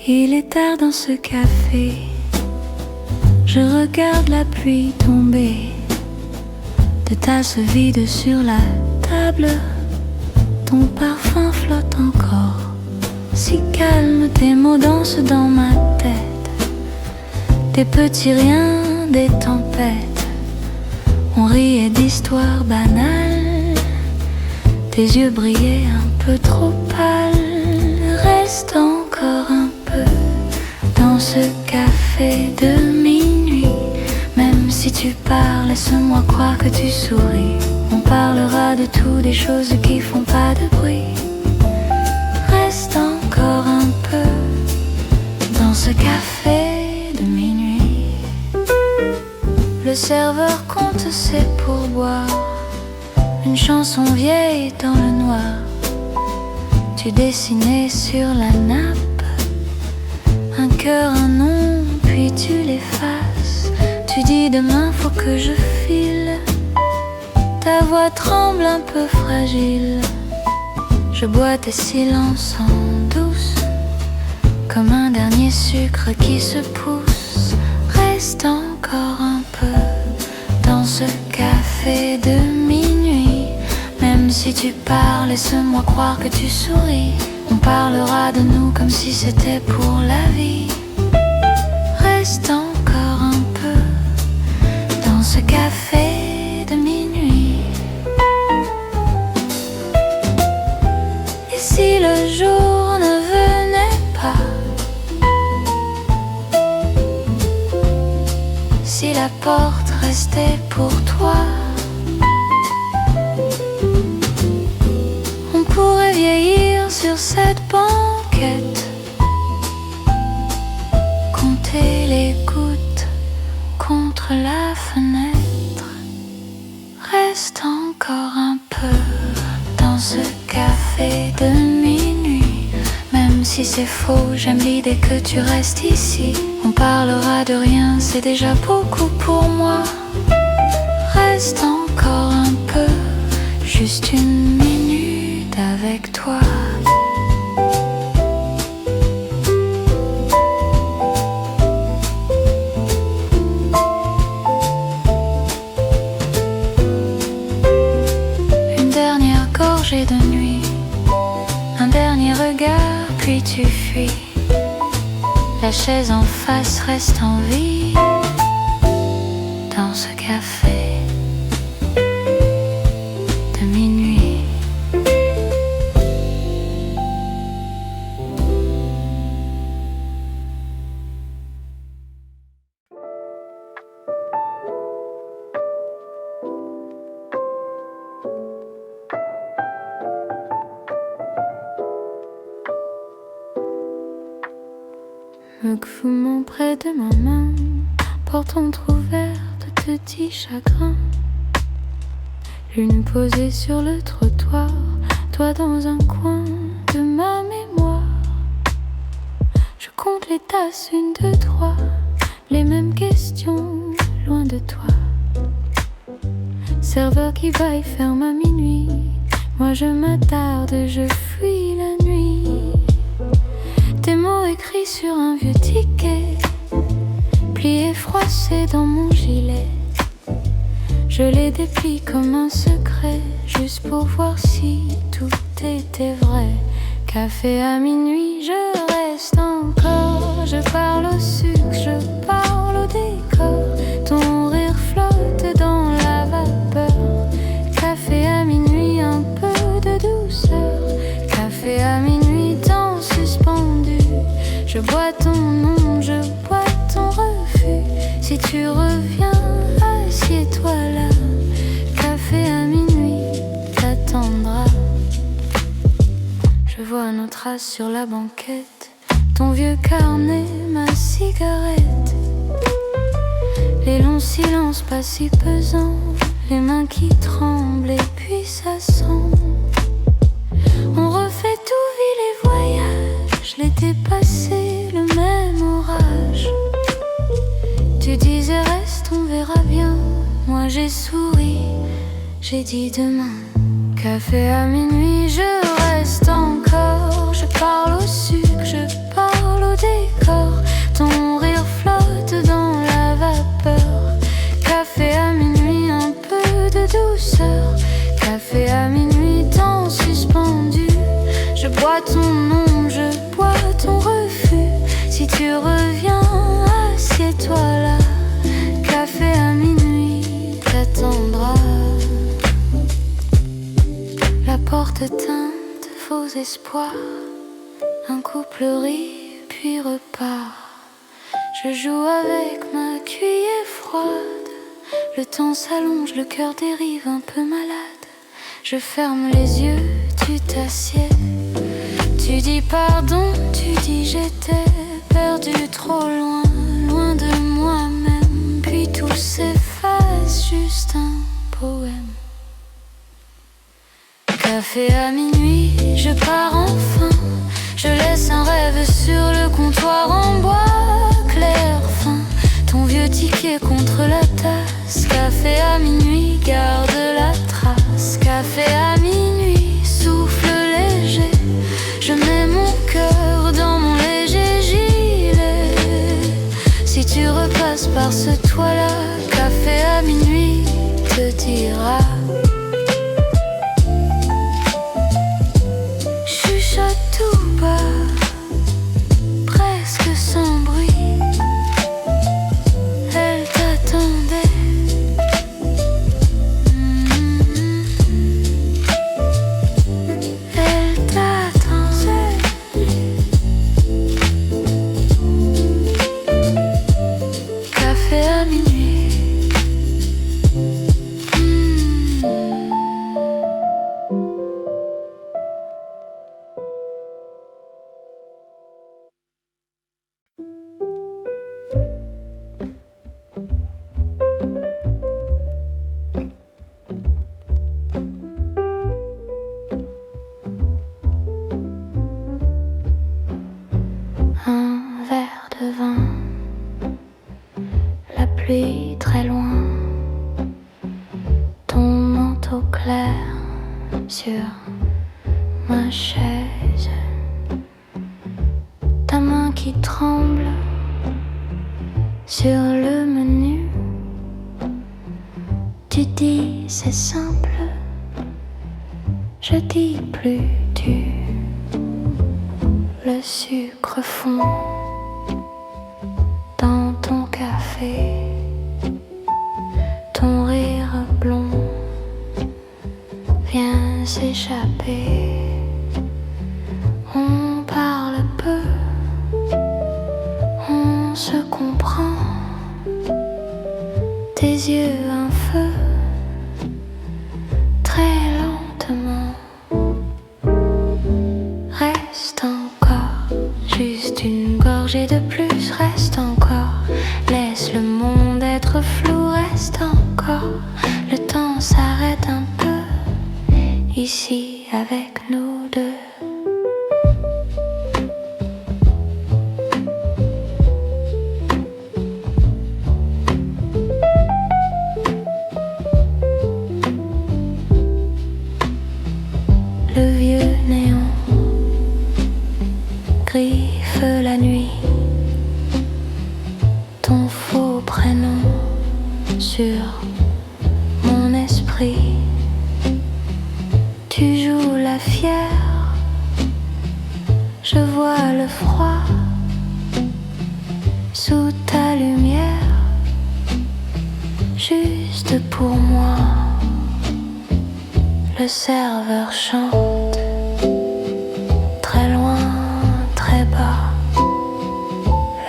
Il est tard dans ce café, je regarde la pluie tomber, de tasses vides sur la table, ton parfum flotte encore, si calme, tes mots dansent dans ma tête, des petits riens, des tempêtes, on riait d'histoires banales, tes yeux brillaient un peu trop pâles, reste encore un peu dans ce café de minuit. Même si tu pars, laisse-moi croire que tu souris. On parlera de tout, des choses qui font pas de bruit. Reste encore un peu dans ce café de minuit. Le serveur compte ses pourboires, une chanson vieille dans le noir. Tu dessinais sur la nappe un cœur, un nom, puis tu l'effaces. Tu dis demain faut que je file. Ta voix tremble un peu fragile. Je bois tes silences en douce, comme un dernier sucre qui se pousse. Reste encore un peu dans ce café de minuit. Même si tu pars, laisse-moi croire que tu souris. On parlera de nous comme si c'était pour la vie. Reste encore un peu dans ce café de minuit. Et si le jour ne venait pas, si la porte restait pour toi, on pourrait vieillir sur cette banquette, compter les gouttes contre la fenêtre. Reste encore un peu dans ce café de minuit. Même si c'est faux, j'aime l'idée que tu restes ici. On parlera de rien, c'est déjà beaucoup pour moi. Reste encore un peu, juste une minute avec toi. Une dernière gorgée de nuit, un dernier regard, puis tu fuis. La chaise en face reste en vie dans ce café de minuit. Me fumant près de ma main, porte entrouverte de petits chagrins. Lune posée sur le trottoir, toi dans un coin de ma mémoire. Je compte les tasses, une, deux, trois, les mêmes questions, loin de toi. Serveur qui va et ferme à minuit, moi je m'attarde, je fuis la nuit. Tes mots écrits sur un vieux ticket, pliés froissés dans mon gilet. Je les déplie comme un secret, juste pour voir si tout était vrai. Café à minuit, je reste encore. Je parle au sucre, je parle au décor. Ton rire flotte dans la vapeur. Café à minuit, un peu de douceur. Café à minuit, temps suspendu. Je bois ton nom, je bois ton refus. Si tu reviens, assieds-toi là. Café à minuit t'attendra. Je vois nos traces sur la banquette, ton vieux carnet, ma cigarette. Les longs silences pas si pesants, les mains qui tremblent et puis ça sent. On refait tout, vie les voyages, l'été passé, le même orage. Tu disais reste, on verra bien. Moi j'ai souri, j'ai dit demain. Café à minuit, je reste encore. Je parle au sucre, je parle au décor. de teinte, faux espoirs. Un couple rit puis repart. Je joue avec ma cuillère froide. Le temps s'allonge, le cœur dérive un peu malade. Je ferme les yeux, tu t'assieds. Tu dis pardon, tu dis j'étais perdu trop loin, loin de moi-même. Puis tout s'efface, juste un poème. Café à minuit, je pars enfin. Je laisse un rêve sur le comptoir en bois clair fin. Ton vieux ticket contre la tasse. Café à minuit, garde la trace. Café à minuit, souffle léger. Je mets mon cœur dans mon léger gilet. Si tu repasses par ce toit-là, café à minuit te dira. Chuchote tout bas, presque sans bruit. Elle t'attendait. Elle t'attendait. Café à minuit. Un verre de vin, la pluie très loin, ton manteau clair sur ma chaise, ta main qui tremble sur le menu. Tu dis c'est simple, je dis plus dur. Le sucre fond dans ton café, ton rire blond vient s'échapper. On parle peu, on se comprend. Tes yeux un feu, très lentement. Reste encore, juste une gorgée de plus. Reste encore, laisse le monde être flou. Reste encore, le temps s'arrête un peu, ici avec nous deux. Le vieux néon griffe la nuit, ton faux prénom sur mon esprit. Tu joues la fière, je vois le froid sous ta lumière, juste pour moi. Le serveur chante très loin, très bas.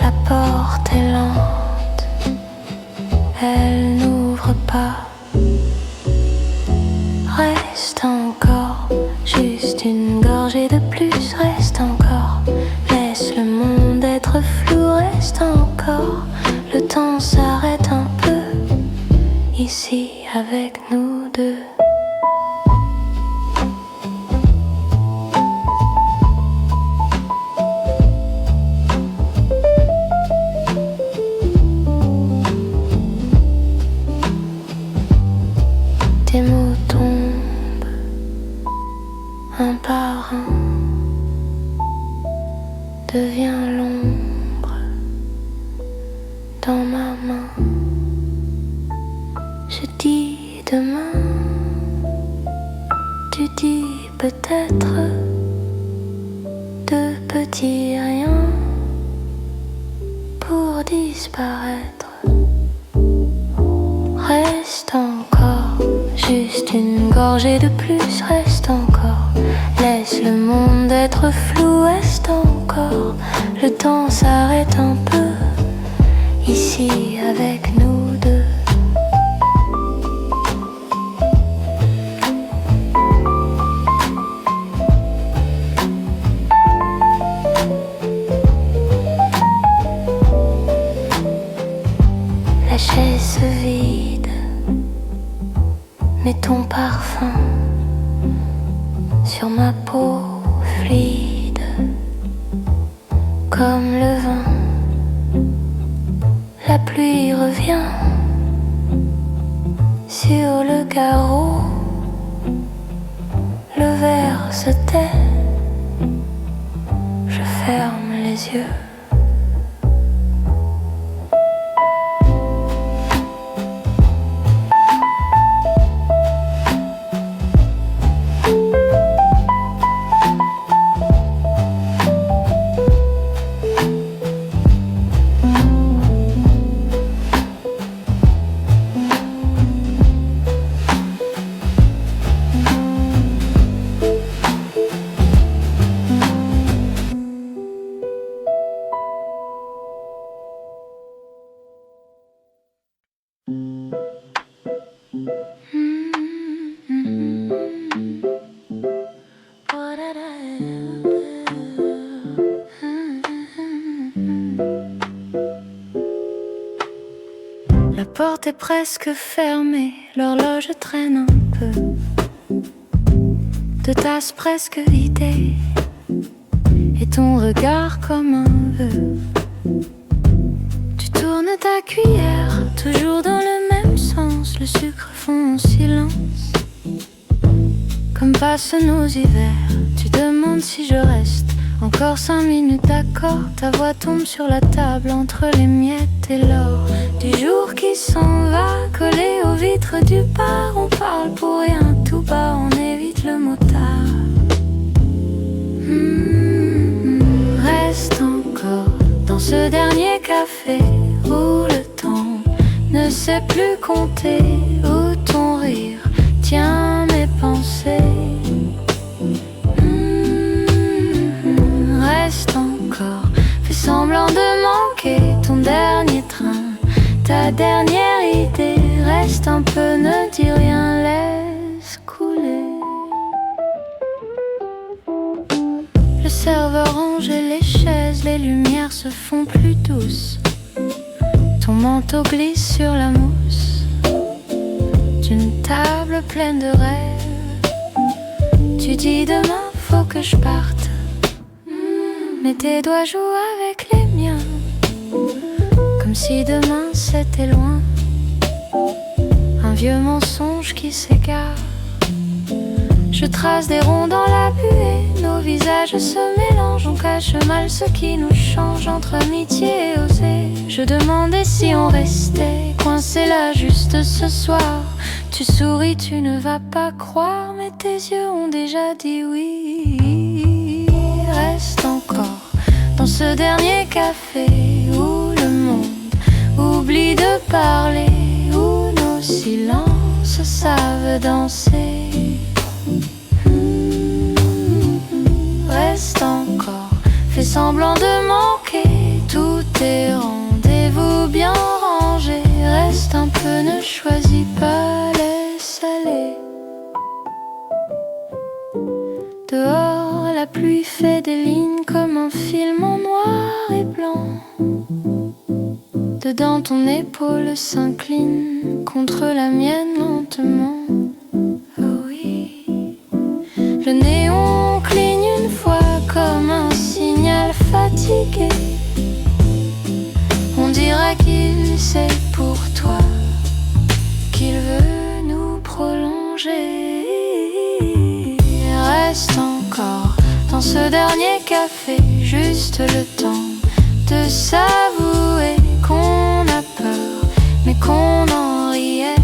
La porte est lente, elle n'ouvre pas. Reste encore, juste une gorgée de plus. Reste encore, laisse le monde être flou. Reste encore, le temps s'arrête un peu, ici avec nous deux. Tes mots tombent un par un, devient l'ombre dans ma main. Je dis demain, tu dis peut-être de petits riens pour disparaître. Reste encore, juste une gorgée de plus. Reste encore, Laisse le monde être flou, est encore. Le temps s'arrête un peu, ici avec nous deux. La chaise se vide, mais ton parfum sur ma peau fluide, comme le vent. La pluie revient sur le carreau, le verre se tait, je ferme les yeux. La porte est presque fermée, l'horloge traîne un peu, de tasses presque vidées, et ton regard comme un vœu. Tu tournes ta cuillère, toujours dans le même sens, le sucre fond en silence. Comme passent nos hivers, tu demandes si je reste encore 5 minutes, d'accord. Ta voix tombe sur la table entre les miettes et l'or du jour qui s'en va, collé aux vitres du bar. On parle pour rien, tout bas, on évite le motard. Reste encore dans ce dernier café où le temps ne sait plus compter, où ton rire tient mes pensées. Reste encore, fais semblant de manquer ton dernier train, ta dernière idée. Reste un peu, ne dis rien, laisse couler. Le serveur range les chaises, les lumières se font plus douces. Ton manteau glisse sur la mousse d'une table pleine de rêves. Tu dis demain faut que je parte, mais tes doigts jouent avec les miens, comme si demain c'était loin. Un vieux mensonge qui s'égare. Je trace des ronds dans la buée, nos visages se mélangent. On cache mal ce qui nous change entre amitié et oser. Je demandais si on restait coincé là juste ce soir. Tu souris, tu ne vas pas croire, mais tes yeux ont déjà dit oui. Reste encore dans ce dernier café où le monde oublie de parler, où nos silences savent danser. Reste encore, fais semblant de manquer tous tes rendez-vous bien rangés. Reste un peu, ne choisis pas, laisse aller. Dehors, la pluie fait des lignes comme un film en noir et blanc. Dedans, ton épaule s'incline contre la mienne lentement. Oh oui, le néon cligne une fois comme un signal fatigué. On dira qu'il sait pour toi, qu'il veut nous prolonger. Reste encore dans ce dernier café, juste le temps de s'avouer qu'on a peur, mais qu'on en riait.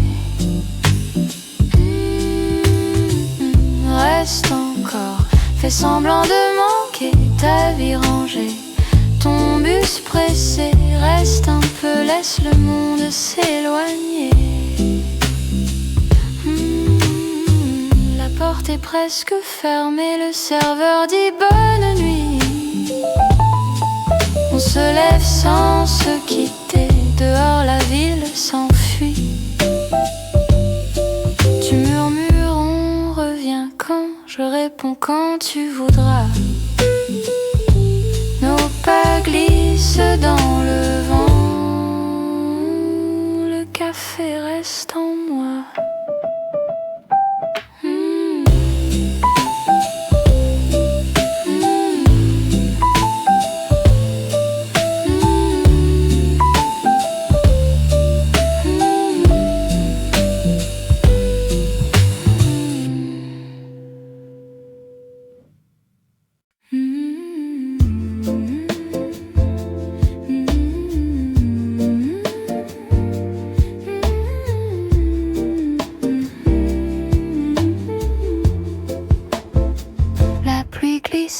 Reste encore, fais semblant de manquer ta vie rangée, ton bus pressé. Reste un peu, laisse le monde s'éloigner. La porte est presque fermée, le serveur dit bonne nuit. On se lève sans se quitter, dehors la ville s'enfuit. Tu murmures on revient quand, je réponds quand tu voudras. Nos pas glissent dans le vent, le café reste en moi.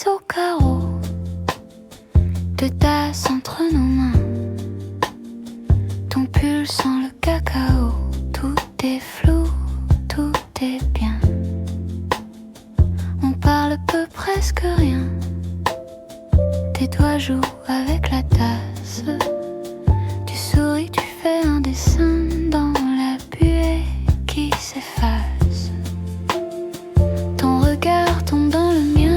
Au carreau de tasse entre nos mains, ton pull sent le cacao, tout est flou, tout est bien. On parle peu, presque rien, tes doigts jouent avec la tasse. Tu souris, tu fais un dessin dans la buée qui s'efface. Ton regard tombe dans le mien,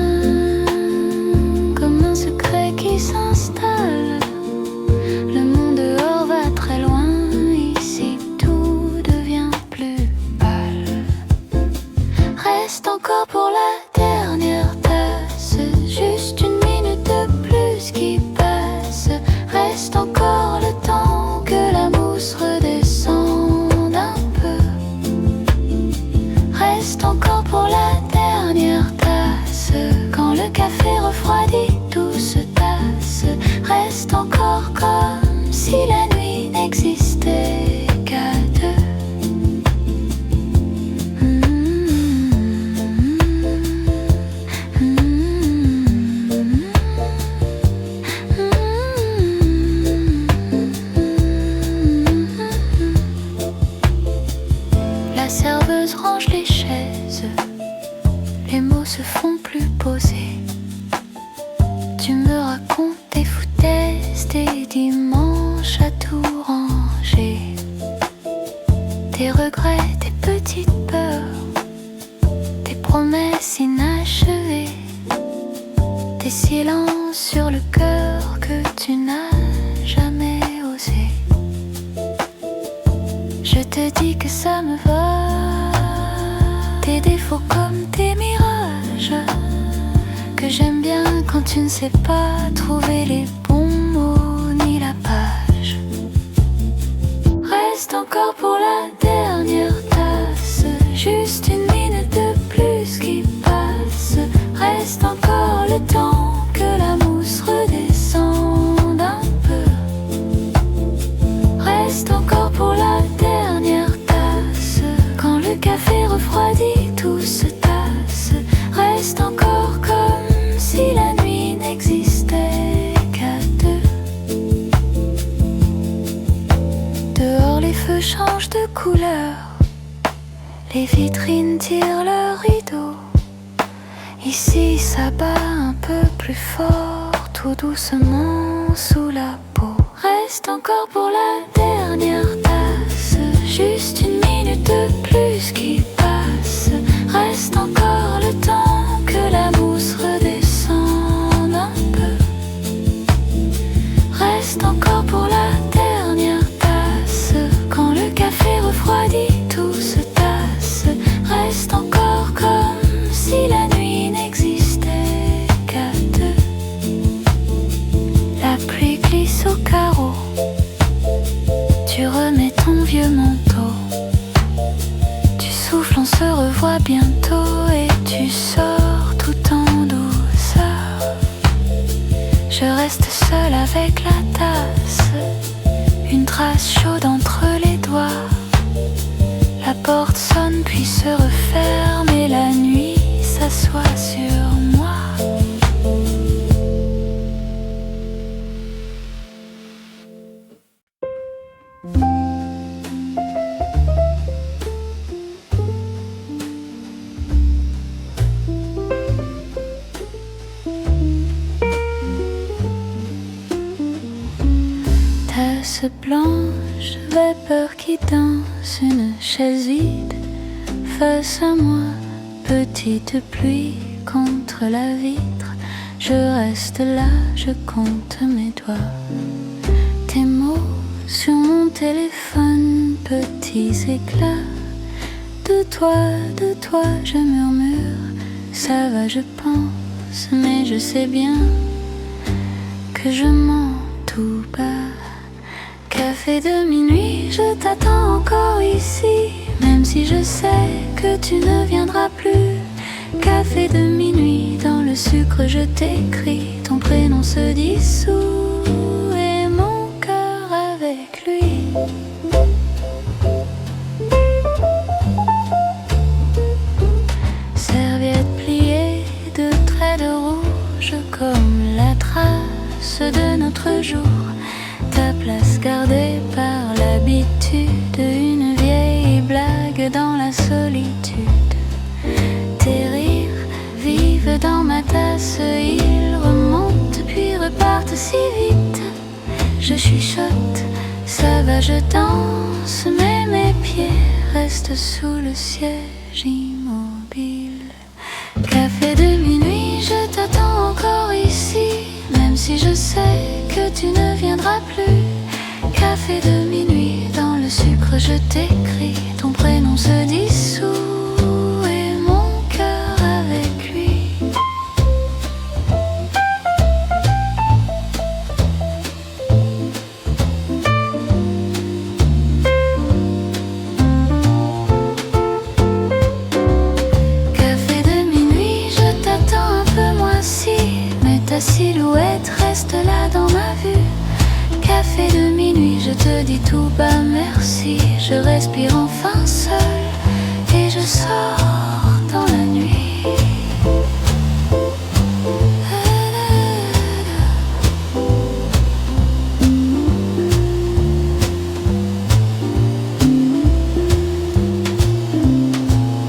qui s'installe. Le monde dehors va très loin, ici tout devient plus pâle. Reste encore pour la dernière tasse, juste une minute de plus qui passe. Reste encore le temps que la mousse redescende un peu. Reste encore pour la dernière tasse, quand le café refroidit tout se tasse. Reste encore comme si la nuit n'existait qu'à deux. La serveuse range les chaises, les mots se font plus posés. Tu me racontes tes foutaises, tes dimanches à tout ranger, tes regrets, tes petites peurs, tes promesses inachevées, tes silences sur le cœur que tu n'as jamais osé. Je te dis que ça me va, tes défauts comme tes mirages, que j'aime bien quand tu ne sais pas trouver les bons mots ni la page. Reste encore pour la dernière tasse, juste une minute de plus qui passe. Reste encore le temps que la mousse redescende un peu. Reste encore pour la dernière tasse, quand le café refroidit tout se tasse. Reste encore comme si la nuit n'existait qu'à deux. Dehors les feux changent de couleur, les vitrines tirent leurs rideaux. Ici ça bat un peu plus fort, tout doucement sous la peau. Reste encore pour la dernière tasse, juste une minute de plus qui passe. Reste encore le temps que la mousse redescende un peu. Reste encore pour la dernière tasse, quand le café refroidit tout se tasse. Reste encore comme si la nuit n'existait qu'à deux. La pluie glisse au carreau, tu remets ton vieux manteau. Tu souffles, on se revoit bientôt et tu sors tout en douceur. Je reste seule avec la tasse, une trace chaude entre les doigts. La porte sonne puis se referme et la nuit s'assoit sur moi. glace blanche, vapeur qui danse, une chaise vide face à moi, petite pluie contre la vitre. Je reste là, je compte mes doigts. Tes mots sur mon téléphone, petits éclats. De toi, je murmure. Ça va, je pense, mais je sais bien que je mens tout bas. Café de minuit, je t'attends encore ici, même si je sais que tu ne viendras plus. Café de minuit, dans le sucre je t'écris, ton prénom se dissout et mon cœur avec lui. Serviette pliée de traits de rouge comme la trace de notre jour. Ta place gardée par l'habitude, une vieille blague dans la solitude. Tes rires vivent dans ma tasse, ils remontent puis repartent si vite. Je chuchote, ça va, je danse, mais mes pieds restent sous le siège immobile. Café de minuit, je t'attends encore ici, même si je sais que tu ne viendras plus. Café de minuit, dans le sucre je t'écris, ton prénom se dissout et mon cœur avec lui. Café de minuit, je t'attends un peu moi si, mais ta silhouette reste là dans ma vue. Café de minuit, je te dis tout bas merci. Je respire enfin seul et je sors dans la nuit.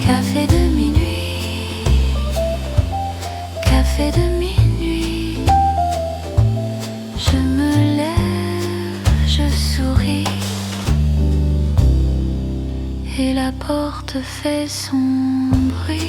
Café de minuit, café de minuit. Je me lève, je souris et la porte fait son bruit.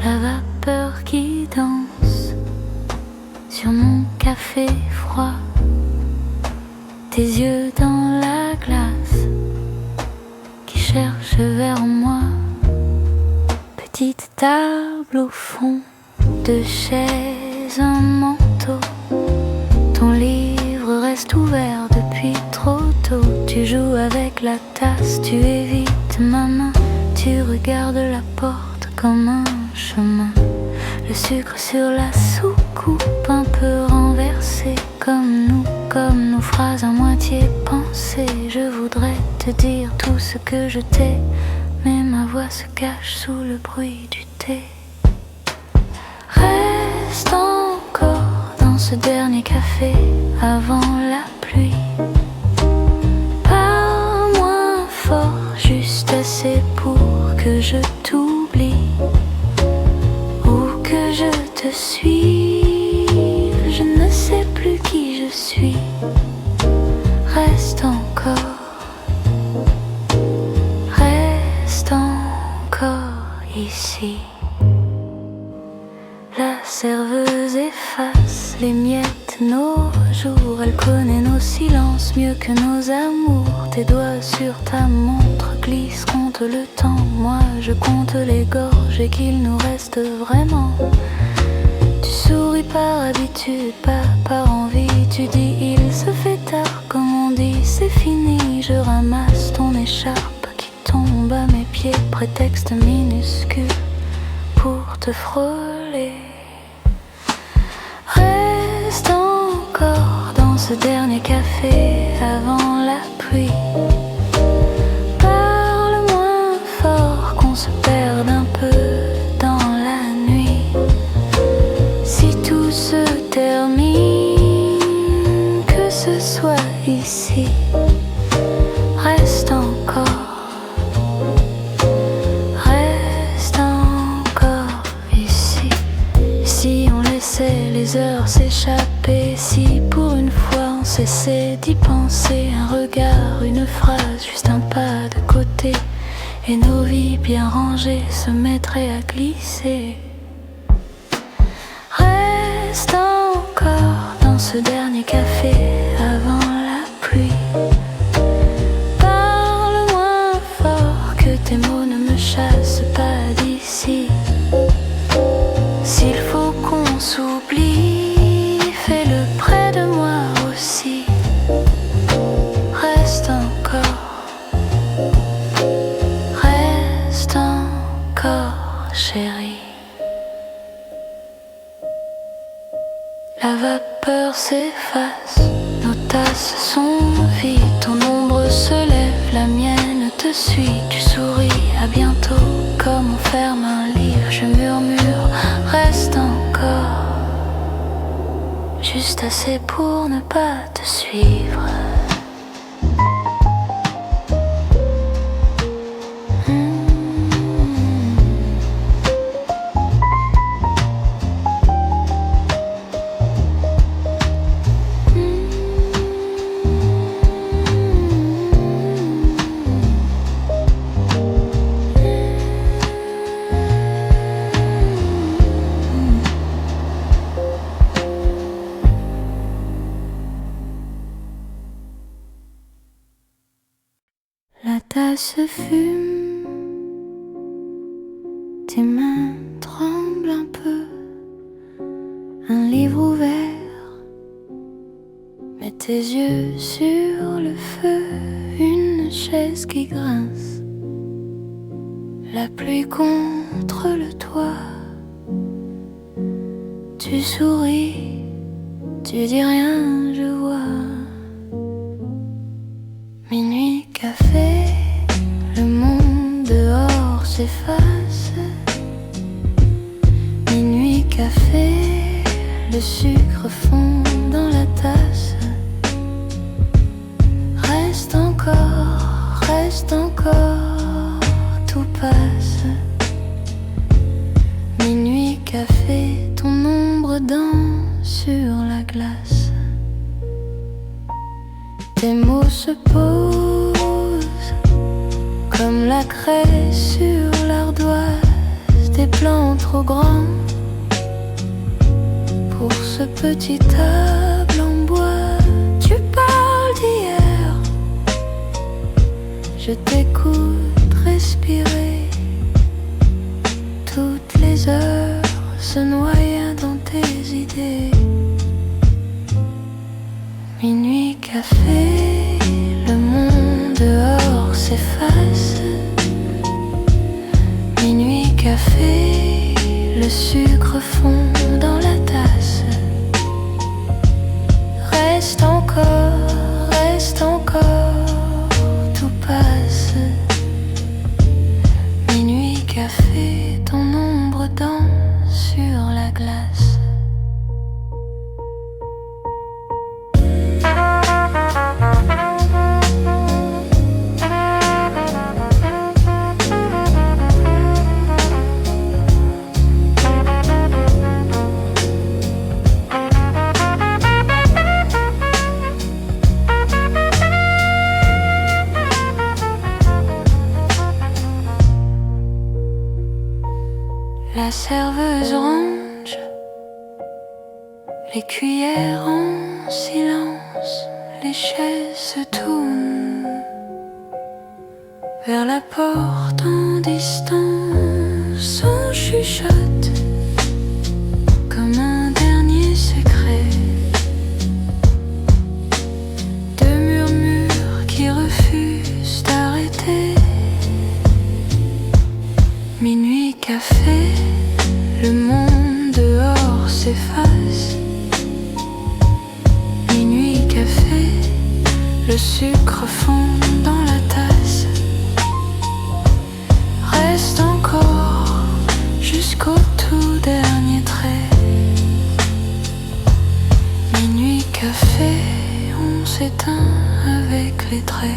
La vapeur qui danse sur mon café froid, tes yeux dans la glace qui cherchent vers moi. Petite table au fond, deux chaises, un manteau. Ton livre reste ouvert depuis trop tôt. Tu joues avec la tasse, tu évites ma main. Tu regardes la porte comme un chemin. Le sucre sur la soucoupe un peu renversé, comme nos phrases à moitié pensées. Je voudrais te dire tout ce que je t'ai, mais ma voix se cache sous le bruit du thé. Reste encore dans ce dernier café avant la pluie. Pas moins fort, juste assez pour que je t'oublie ou que je te suive. Je ne sais plus qui je suis. Reste encore, reste encore ici. La serveuse efface les miettes, nos jours. Elle connaît nos silences mieux que nos amours. Tes doigts sur ta montre glissent, compte le temps. Moi je compte les gorges et qu'il nous reste vraiment. Tu souris par habitude, pas par envie. Tu dis il se fait tard, comme on dit, c'est fini. Je ramasse ton écharpe qui tombe à mes pieds, prétexte minuscule pour te frôler. Reste encore dans ce dernier café avant la pluie. Parle moins fort qu'on se perde un peu dans la nuit. Si tout se termine, que ce soit ici, reste encore, reste encore ici. Si on laissait les heures s'échapper, si pour une fois on cessait d'y penser, un regard, une phrase, juste un pas de côté, et nos vies bien rangées se mettraient à glisser. Reste encore dans ce dernier café avant la pluie. Parle moins fort, que tes mots ne me chassent pas d'ici. S'il faut qu'on s'oublie, fais-le près de moi aussi. Reste encore, reste encore, chérie. La vapeur s'efface, nos tasses sont vides, ton ombre se lève, la mienne te suit, tu souris, à bientôt, comme on ferme un livre, je murmure, reste encore, juste assez pour ne pas te suivre. La tasse fume, tes mains tremblent un peu, un livre ouvert, mets tes yeux sur le feu, une chaise qui grince, la pluie contre le toit, tu souris, tu dis rien, je vois. Minuit, café, le monde dehors s'efface. Minuit, café, le sucre fond dans la tasse. Reste encore, tout passe. Minuit, café, ton ombre danse sur la glace. Tes mots se posent comme la craie sur l'ardoise, des plans trop grands pour ce petit table en bois. Tu parles d'hier, je t'écoute respirer, toutes les heures se noient dans tes idées. Minuit, café, le monde dehors s'efface. Minuit, café, le sucre fond dans la tasse. Reste encore, tout passe. Minuit, café, ton ombre danse sur la glace. La serveuse range les cuillères en silence, les chaises se tournent vers la porte en distance. On chuchote comme un dernier secret, deux murmures qui refusent d'arrêter. Minuit, café, le monde dehors s'efface. Minuit, café. Le sucre fond dans la tasse. Reste encore jusqu'au tout dernier trait. Minuit café, on s'éteint avec les traits.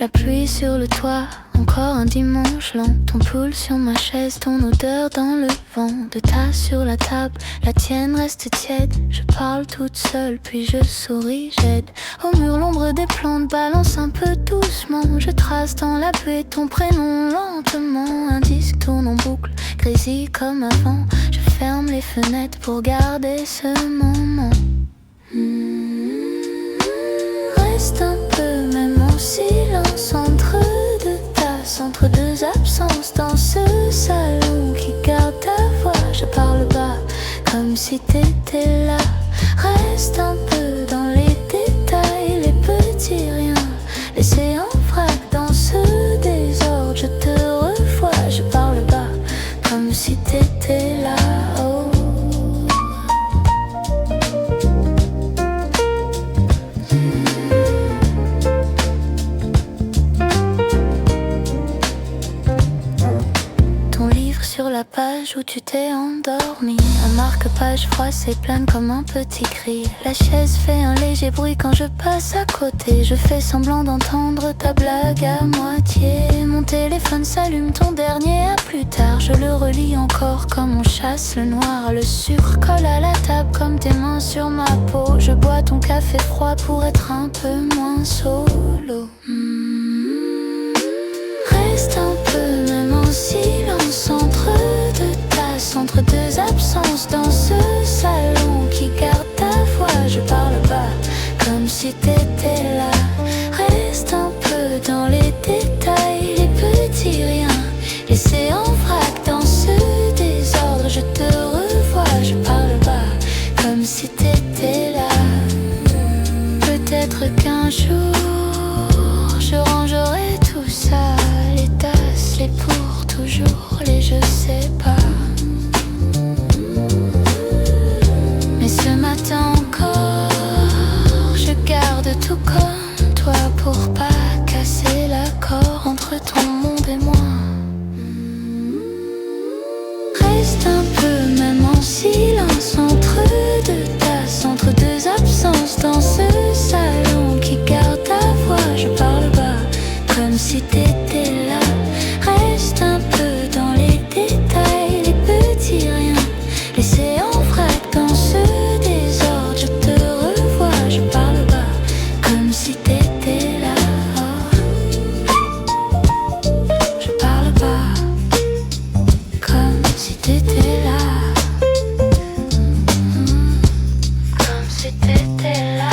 La pluie sur le toit, encore un dimanche lent. Ton pull sur ma chaise, ton odeur dans le vent. De tasse sur la table, la tienne reste tiède. Je parle toute seule, puis je souris, j'aide. Au mur, l'ombre des plantes balance un peu doucement. Je trace dans la buée ton prénom lentement. Un disque tourne en boucle, grésille comme avant. Je ferme les fenêtres pour garder ce moment. Reste un peu, même en silence, entre deux tasses, entre deux absences. Dans ce salon qui garde ta voix, je parle bas, comme si t'étais là. Reste un peu dans les détails, les petits riens, laissés en vrac dans ce désordre. Je te revois, je parle bas, comme si t'étais là. Oh. Sur la page où tu t'es endormi, un marque-page froissé plane comme un petit cri. La chaise fait un léger bruit quand je passe à côté. Je fais semblant d'entendre ta blague à moitié. Mon téléphone s'allume, ton dernier à plus tard. Je le relis encore comme on chasse le noir. Le sucre colle à la table comme tes mains sur ma peau. Je bois ton café froid pour être un peu moins solo. Reste un peu, même en silence, entre deux tasses, entre deux absences. Dans ce salon qui garde ta voix, je parle bas, comme si t'étais là. Reste un peu dans les détails, les petits riens, laissés en vrac dans ce désordre. Je te revois, je parle bas, comme si t'étais là. Peut-être qu'un jour je rangerai tout ça, les tasses, les pour toujours, les je sais pas. Mais ce matin encore, je garde tout comme toi pour pas casser l'accord entre ton monde et moi. Reste un peu, même en silence, entre deux tasses, entre deux absences. Dans ce salon qui garde ta voix, je parle bas, comme si t'étais là. Reste un peu dans les détails, les petits riens, laissés en vrac dans ce désordre. Je te revois, je parle bas, comme si t'étais là. Je parle bas, comme si t'étais là. Comme si t'étais là.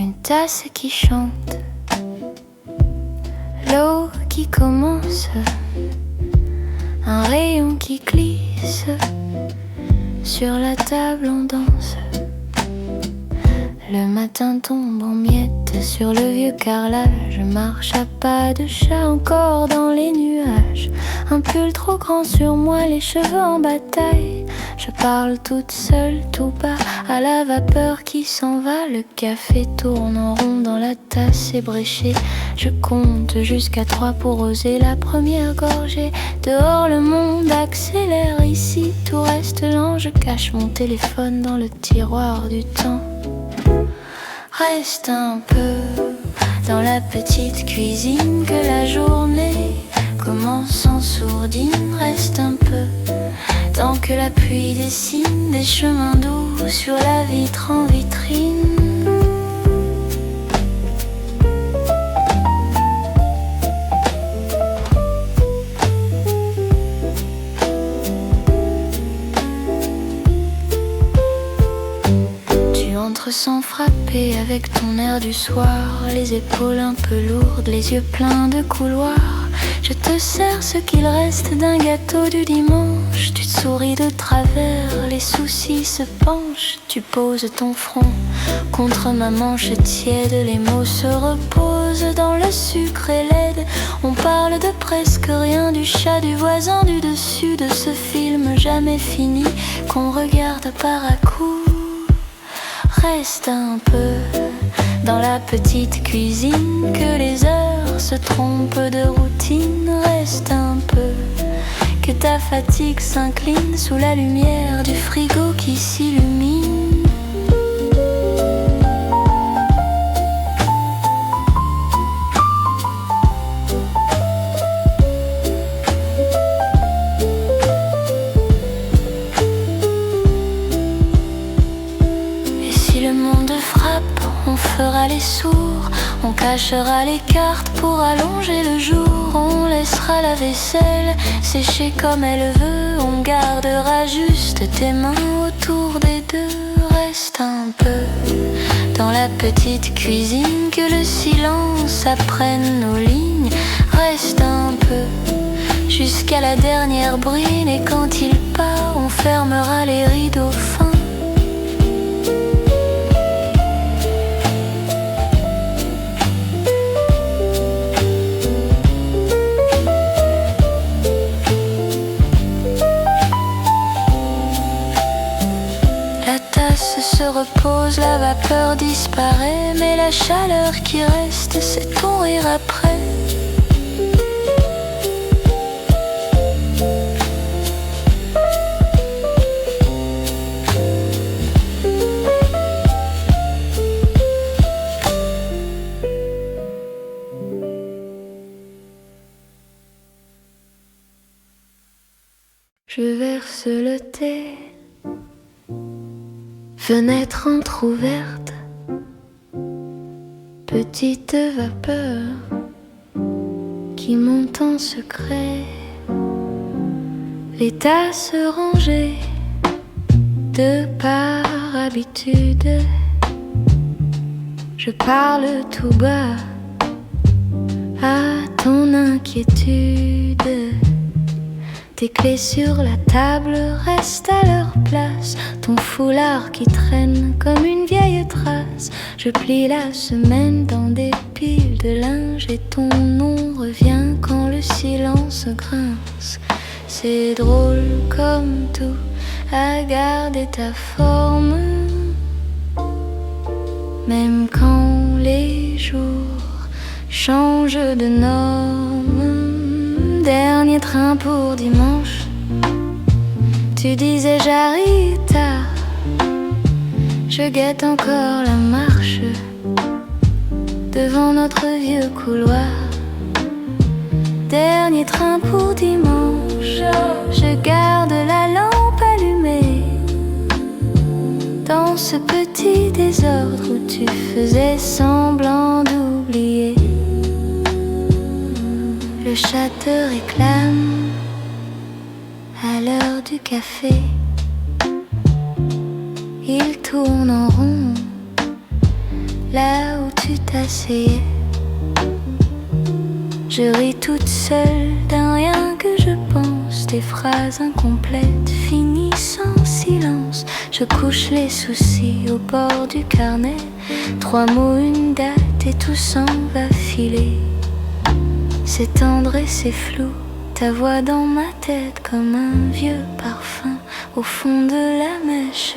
Une tasse qui chante, l'eau qui commence, un rayon qui glisse, sur la table on danse. Le matin tombe en miettes sur le vieux carrelage. Je marche à pas de chat encore dans les nuages. Un pull trop grand sur moi, les cheveux en bataille. Je parle toute seule, tout bas, à la vapeur qui s'en va. Le café tourne en rond dans la tasse ébréchée. Je compte jusqu'à 3 pour oser la première gorgée. Dehors le monde accélère, ici tout reste lent. Je cache mon téléphone dans le tiroir du temps. Reste un peu dans la petite cuisine, que la journée commence en sourdine. Reste un peu tant que la pluie dessine des chemins doux sur la vitre en vitrine. Sans frapper avec ton air du soir, les épaules un peu lourdes, les yeux pleins de couloirs. Je te sers ce qu'il reste d'un gâteau du dimanche. Tu te souris de travers, les soucis se penchent. Tu poses ton front contre ma manche tiède. Les mots se reposent dans le sucre et l'aide. On parle de presque rien, du chat du voisin du dessus, de ce film jamais fini qu'on regarde par à coup. Reste un peu dans la petite cuisine, que les heures se trompent de routine. Reste un peu, que ta fatigue s'incline sous la lumière du frigo qui s'illumine. On fera les sourds, on cachera les cartes pour allonger le jour. On laissera la vaisselle sécher comme elle veut. On gardera juste tes mains autour des deux. Reste un peu dans la petite cuisine, que le silence apprenne nos lignes. Reste un peu jusqu'à la dernière brine, et quand il part, on fermera les rideaux fins. Se repose, la vapeur disparaît, mais la chaleur qui reste, c'est ton rire après. Je verse le thé, fenêtre entr'ouverte, petite vapeur qui monte en secret. Les tasses rangées de par habitude. Je parle tout bas à ton inquiétude. Tes clés sur la table restent à leur place. Ton foulard qui traîne comme une vieille trace. Je plie la semaine dans des piles de linge, et ton nom revient quand le silence grince. C'est drôle comme tout à garder ta forme, même quand les jours changent de norme. Dernier train pour dimanche, tu disais j'arrive tard. Je guette encore la marche devant notre vieux couloir. Dernier train pour dimanche, je garde la lampe allumée dans ce petit désordre où tu faisais semblant d'oublier. Le chat te réclame à l'heure du café. Il tourne en rond là où tu t'asseyais. Je ris toute seule d'un rien que je pense. Des phrases incomplètes finissent en silence. Je couche les soucis au bord du carnet. 3 mots, une date et tout s'en va filer. C'est tendre et c'est flou, ta voix dans ma tête comme un vieux parfum au fond de la mèche.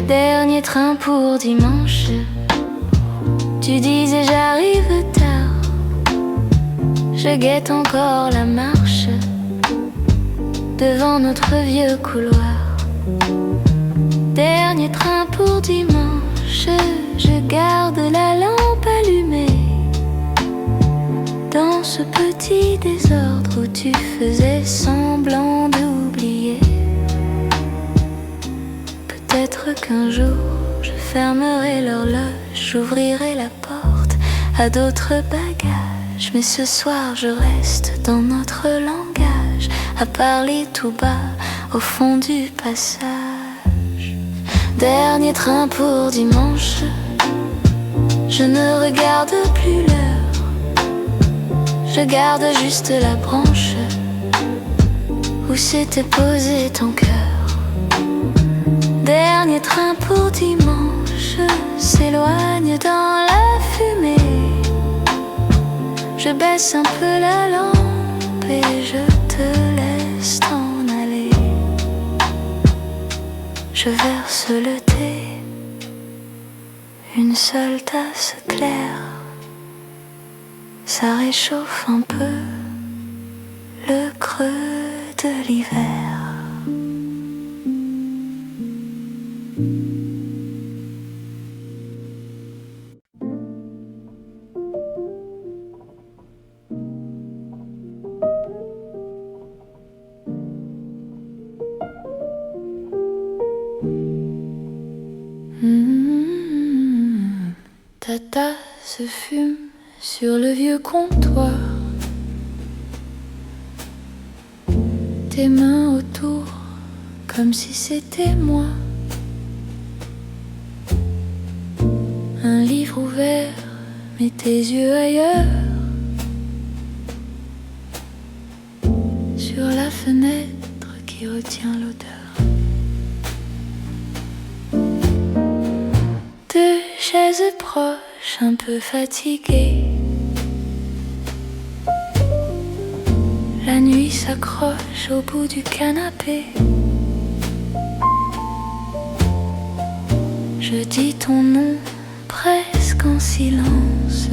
Dernier train pour dimanche. Tu disais j'arrive tard. Je guette encore la marche devant notre vieux couloir. Dernier train pour dimanche. Je garde la lampe allumée dans ce petit désordre où tu faisais semblant d'oublier. Peut-être qu'un jour je fermerai l'horloge, j'ouvrirai la porte à d'autres bagages. Mais ce soir je reste dans notre langage, à parler tout bas au fond du passage. Dernier train pour dimanche. Je ne regarde plus l'heure, je garde juste la branche où s'était posé ton cœur. Dernier train pour dimanche s'éloigne dans la fumée. Je baisse un peu la lampe et je te laisse t'en aller. Je verse le thé, une seule tasse claire. Ça réchauffe un peu le creux de l'hiver. Ta tasse fume sur le vieux comptoir. Tes mains autour, comme si c'était moi. Un livre ouvert, mais tes yeux ailleurs. Sur la fenêtre qui retient l'odeur. Deux chaises proches, un peu fatiguées. La nuit s'accroche au bout du canapé. Je dis ton nom presque en silence.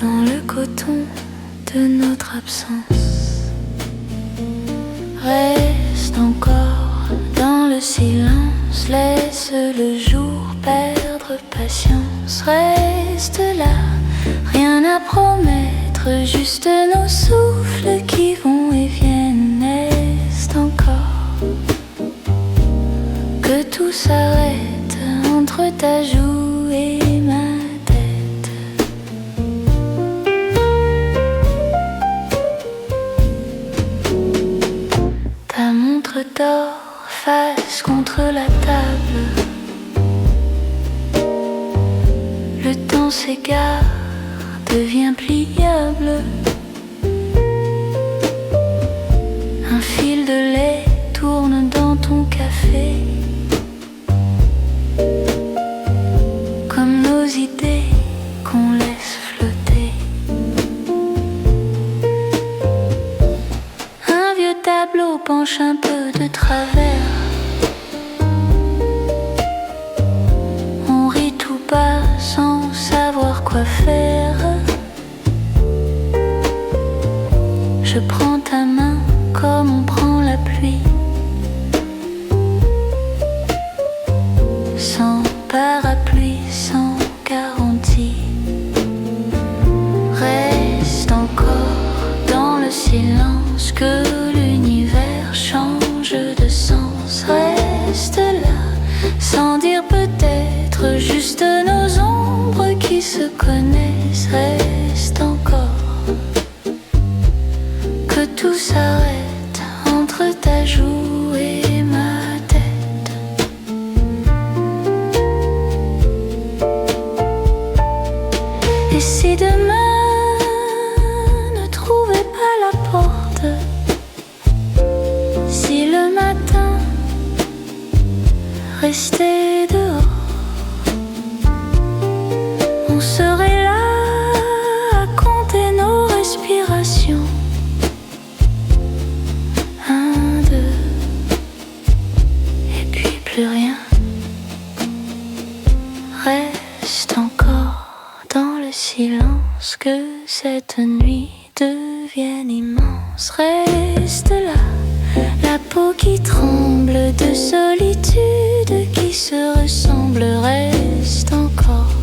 Dans le coton de notre absence. Reste encore dans le silence. Laisse le jour perdre patience. Reste là, rien à promettre, juste nos souffles qui vont et viennent. Reste encore que tout s'arrête entre ta joue et ma tête. Ta montre d'or face contre la table. Le temps s'égare, devient pliable. Un fil de lait tourne dans ton café. Comme nos idées qu'on laisse flotter. Un vieux tableau penche un peu de travers. On rit tout bas sans savoir quoi faire. Je prends ta main comme on prend la pluie. Sans parapluie, sans garantie. Reste encore dans le silence que l'univers change de sens. Reste là, sans dire peut-être, juste nos ombres qui se connaissent. Reste encore que tout s'arrête entre ta joue et ma tête. Et si demain ne trouvait pas la porte, si le matin restait dehors, on serait là à compter nos respirations plus rien. Reste encore dans le silence, que cette nuit devienne immense. Reste là, la peau qui tremble de solitude, qui se ressemble. Reste encore,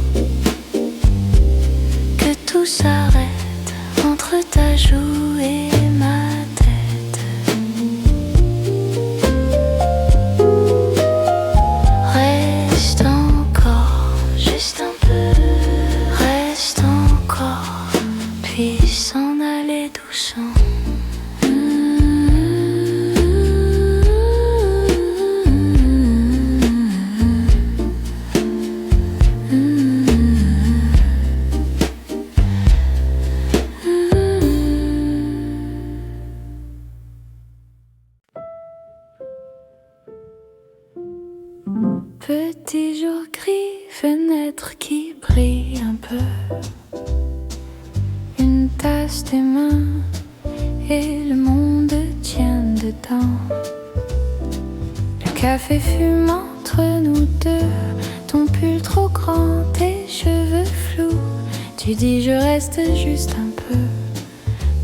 que tout s'arrête entre ta joue et ma tête. Reste encore, juste un peu. Reste encore, puis s'en aller doucement. Petit jour gris, fenêtre qui brille un peu, une tasse des mains et le monde tient dedans. Le café fume entre nous deux, ton pull trop grand, tes cheveux flous. Tu dis je reste juste un peu,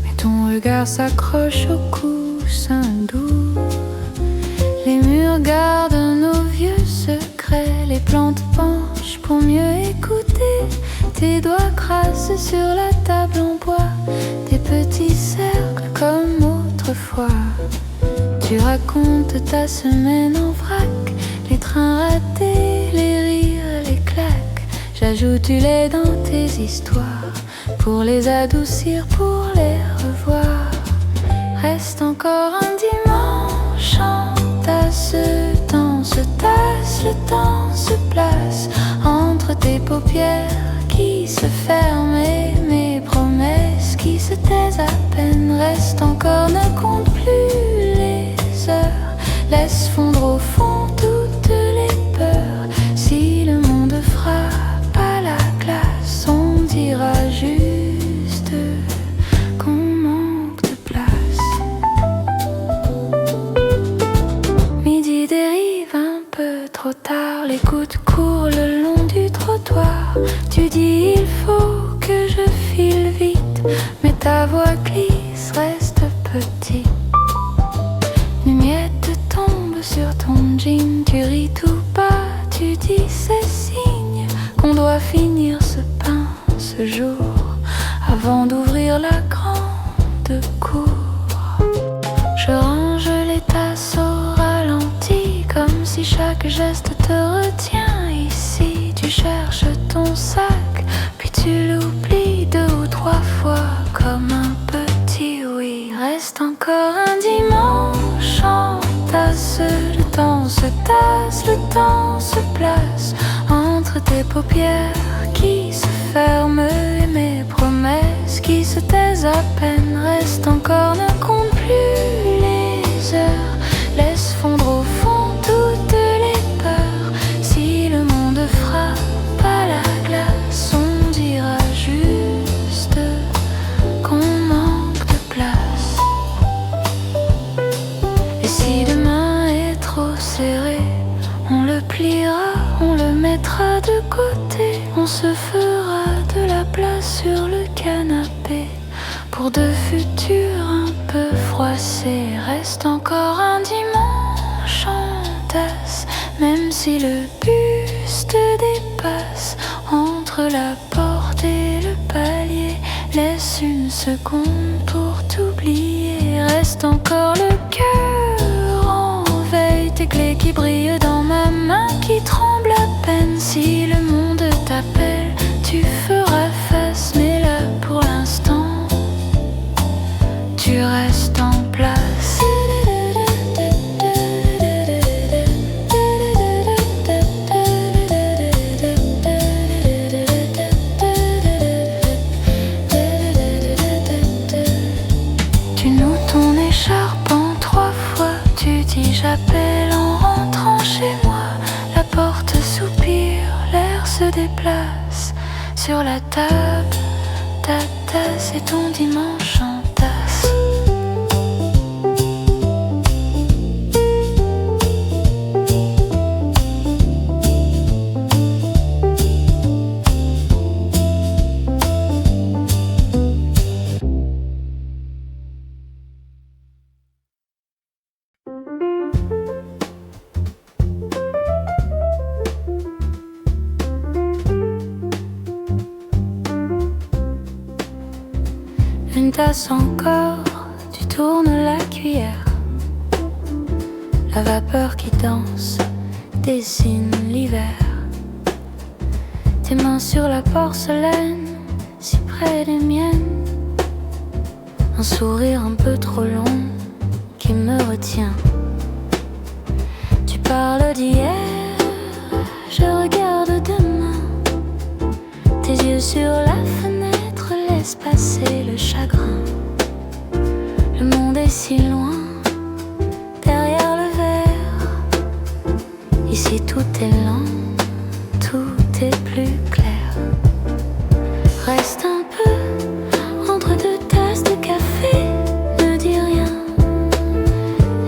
mais ton regard s'accroche au coussin doux. Les murs gardent nos vieux secrets, les plantes penchent pour mieux écouter. Tes doigts crassent sur la table en bois, des petits cercles comme autrefois. Tu racontes ta semaine en vrac, les trains ratés, les rires, les claques. J'ajoute du lait dans tes histoires, pour les adoucir, pour les revoir. Reste encore un dimanche en tasse, le temps se place entre tes paupières qui se ferment et mes promesses qui se taisent à peine. Reste encore, ne compte plus les heures, laisse fondre au fond toutes les peurs. Si le monde frappe à la glace, on dira juste qu'on manque de place. Midi dérive un peu trop tard, les gouttes courent le long du trottoir. Tu dis il faut que je file vite, mais ta voix glisse, reste petite. Une miette tombe sur ton jean, tu ris tout bas, tu dis c'est signe qu'on doit finir ce pain ce jour, avant d'ouvrir la grande cour. Je range les tasses au ralenti, comme si chaque geste te retient ici. Tu cherches ton sac, puis tu l'oublies 2 ou 3 fois, comme un petit oui. Reste encore un dimanche en tasse, le temps se tasse, le temps se place entre tes paupières qui se ferment et mes promesses qui se taisent à peine. Reste encore, ne compte plus les heures, laisse fondre au fond toutes les peurs. Si le monde frappe à la glace, on dira juste qu'on manque de place. Et si demain est trop serré, on le pliera, on le mettra de côté. On se fera de la place sur le canapé pour de futurs un peu froissés. Reste encore un dimanche en tasse, même si le buste dépasse entre la porte et le palier. Laisse une seconde pour t'oublier. Reste encore le cœur en veille, tes clés qui brillent dans ma main qui tremble à peine. Si le monde t'appelle, tu feras face, mais là pour l'instant tu restes en place. Tu noues ton écharpe en 3 fois, tu dis j'appelle en rentrant chez moi. La porte soupire, l'air se déplace sur la table. Ta tasse et ton dimanche en tasse. tasse encore, tu tournes la cuillère. La vapeur qui danse dessine l'hiver. Tes mains sur la porcelaine, si près des miennes. Un sourire un peu trop long qui me retient. Tu parles d'hier, je regarde demain. Tes yeux sur la fenêtre laissent passer le chagrin. Le monde est si loin, derrière le verre. Ici tout est lent, tout est plus clair. Reste un peu entre deux tasses de café, ne dis rien.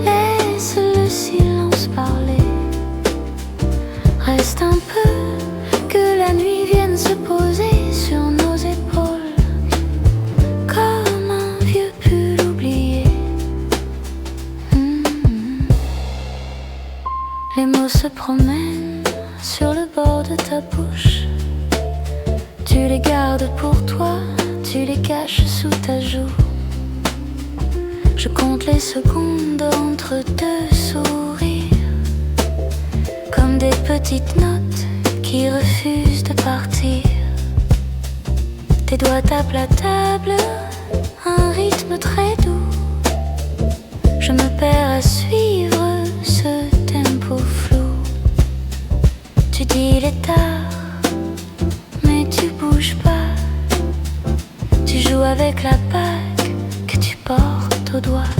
Laisse le silence parler. Reste un peu, que la nuit vienne se poser sur nos épaules, comme un vieux pull oublié. Les mots se promènent sur le bord de ta bouche. Tu les gardes pour toi, tu les caches sous ta joue. Je compte les secondes entre deux sourires, comme des petites notes qui refusent de partir. Tes doigts tapent la table, un rythme très doux. Je me perds à suivre ce tempo flou. Tu dis il est tard, mais tu bouges pas. Tu joues avec la bague que tu portes au doigt.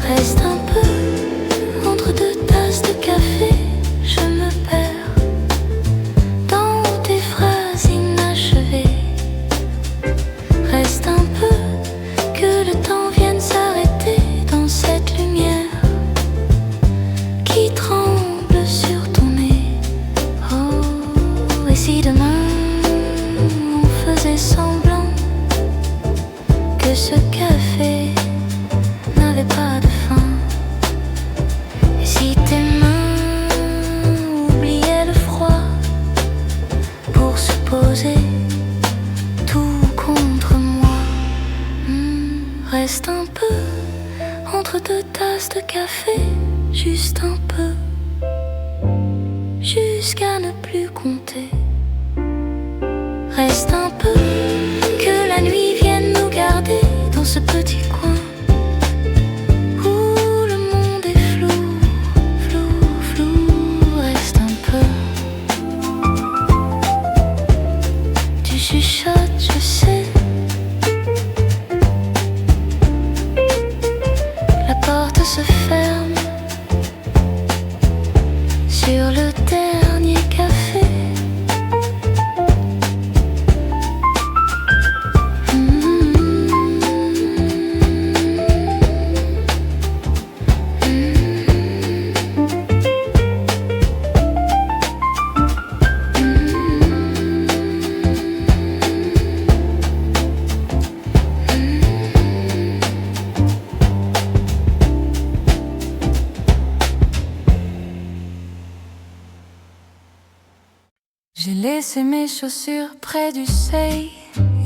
Reste un peu entre deux tasses de café, je me perds dans tes phrases inachevées. Reste un peu, que le temps vienne s'arrêter dans cette lumière qui tremble sur ton nez. Oh, et si demain on faisait semblant que ce café n'avait pas de fin? Et si tes mains oubliaient le froid pour se poser tout contre moi? Reste un peu entre deux tasses de café, juste un peu, jusqu'à ne plus compter. Reste un peu, que la nuit vienne nous garder dans ce petit coin où le monde est flou, flou, flou. Reste un peu. Tu chuchotes, je sais. La porte se ferme sur le dernier café. J'ai laissé mes chaussures près du seuil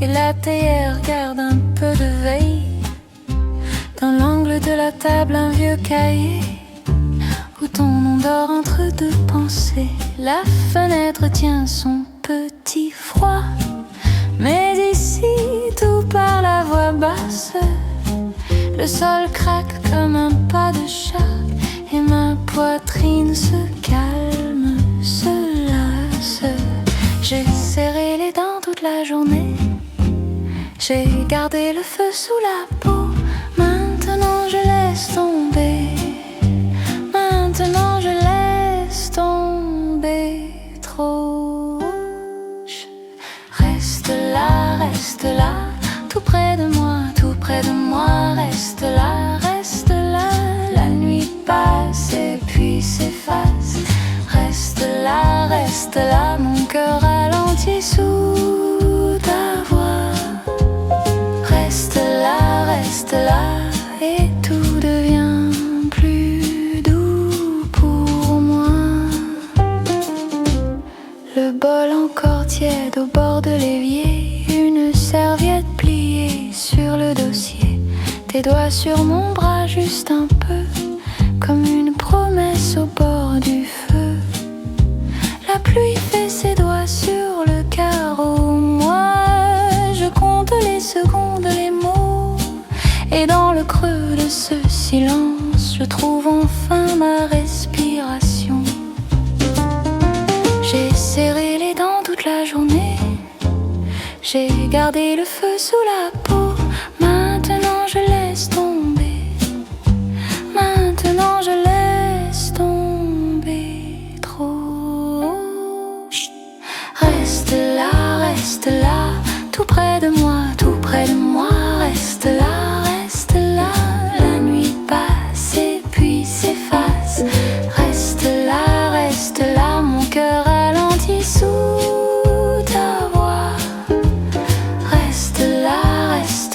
et la théière garde un peu de veille. Dans l'angle de la table, un vieux cahier où ton nom dort entre deux pensées. La fenêtre tient son petit froid, mais ici tout parle à voix basse. Le sol craque comme un pas de chat et ma poitrine se calme, se lasse. J'ai serré les dents toute la journée, j'ai gardé le feu sous la peau. Maintenant je laisse tomber, maintenant je laisse tomber trop. Reste là, tout près de moi, tout près de moi. Reste là, la nuit passe et puis s'efface. Reste là, mon cœur ralentit sous ta voix. Reste là, et tout devient plus doux pour moi. Le bol encore tiède au bord de l'évier, une serviette pliée appuyé sur le dossier, tes doigts sur mon bras juste un peu, comme une promesse au bord du feu. La pluie fait ses doigts sur le carreau, moi je compte les secondes, les mots, et dans le creux de ce silence, je trouve enfin ma respiration. J'ai serré les dents toute la journée, j'ai gardé le feu sous la peau. Maintenant je laisse tomber, maintenant je laisse tomber trop. Reste là, tout près de moi, tout près de moi. Reste là, la nuit passe et puis s'efface. Reste là, mon cœur ralentit sous ta voix. Reste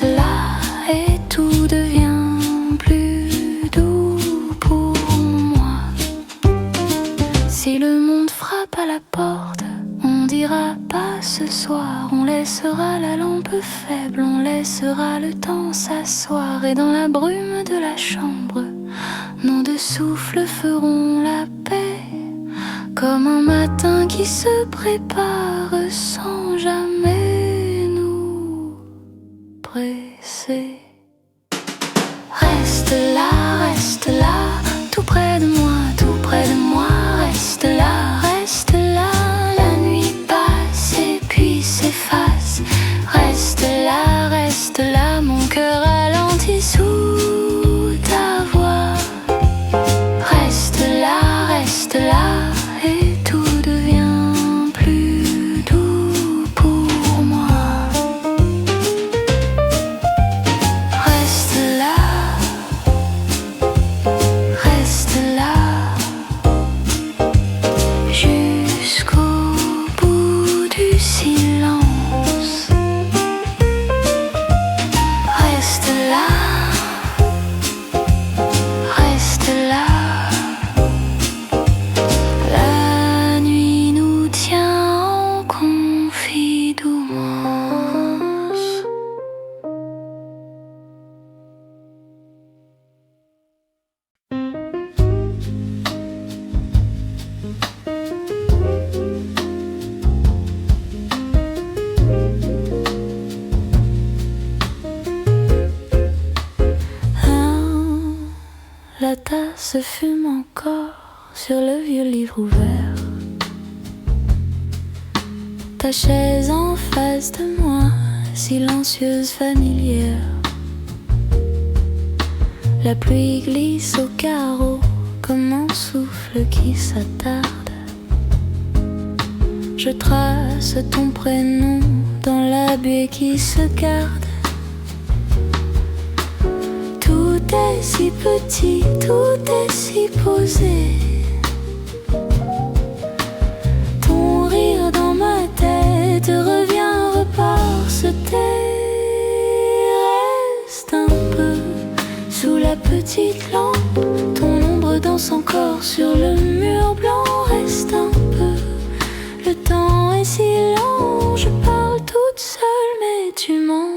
là, et tout devient plus doux pour moi. Si le monde frappe à la porte, on dira pas ce soir, on laissera la lampe faible, on laissera le temps s'asseoir. Et dans la brume de la chambre, nos deux souffles feront la paix, comme un matin qui se prépare sans jamais nous presser. Reste là, tout près de moi, tout près de moi. Reste là, la nuit passe et puis s'efface. Reste là, mon cœur ralentit sous ta voix. Reste là, et tout devient plus doux pour moi. Reste là, jusqu'au bout du silence. Reste là, la nuit nous tient en confidence. La tasse fume encore sur le vieux livre ouvert. Ta chaise en face de moi, silencieuse, familière. La pluie glisse au carreau comme un souffle qui s'attarde. Je trace ton prénom dans la buée qui se garde. Tout est si petit, tout est si posé. Ton rire dans ma tête revient, repart, se tait. Reste un peu sous la petite lampe, ton ombre danse encore sur le mur blanc. Reste un peu, le temps est si lent. Je parle toute seule mais tu m'entends.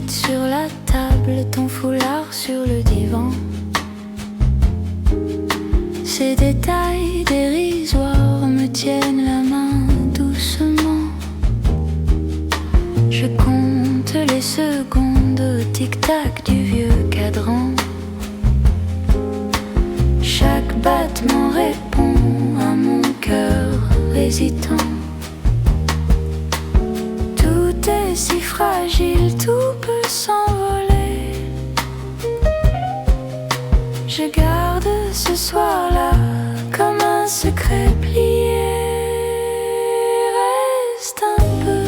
Sur la table, ton foulard sur le divan. Ces détails dérisoires me tiennent la main doucement. Je compte les secondes au tic-tac du vieux cadran. Chaque battement répond à mon cœur hésitant. Tout est si fragile, tout peut s'envoler. Je garde ce soir-là comme un secret plié. Reste un peu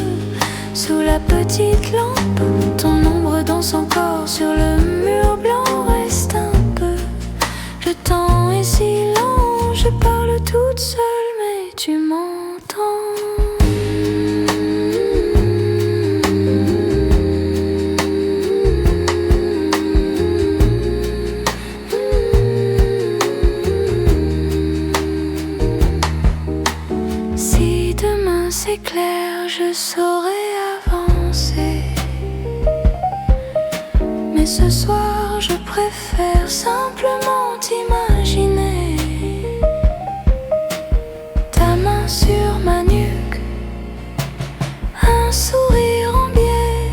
sous la petite lampe, ton ombre danse encore sur le mur blanc. Reste un peu, le temps est si lent. Je parle toute seule mais tu m'entends. était claire, je saurais avancer. Mais ce soir, je préfère simplement t'imaginer. Ta main sur ma nuque, un sourire en biais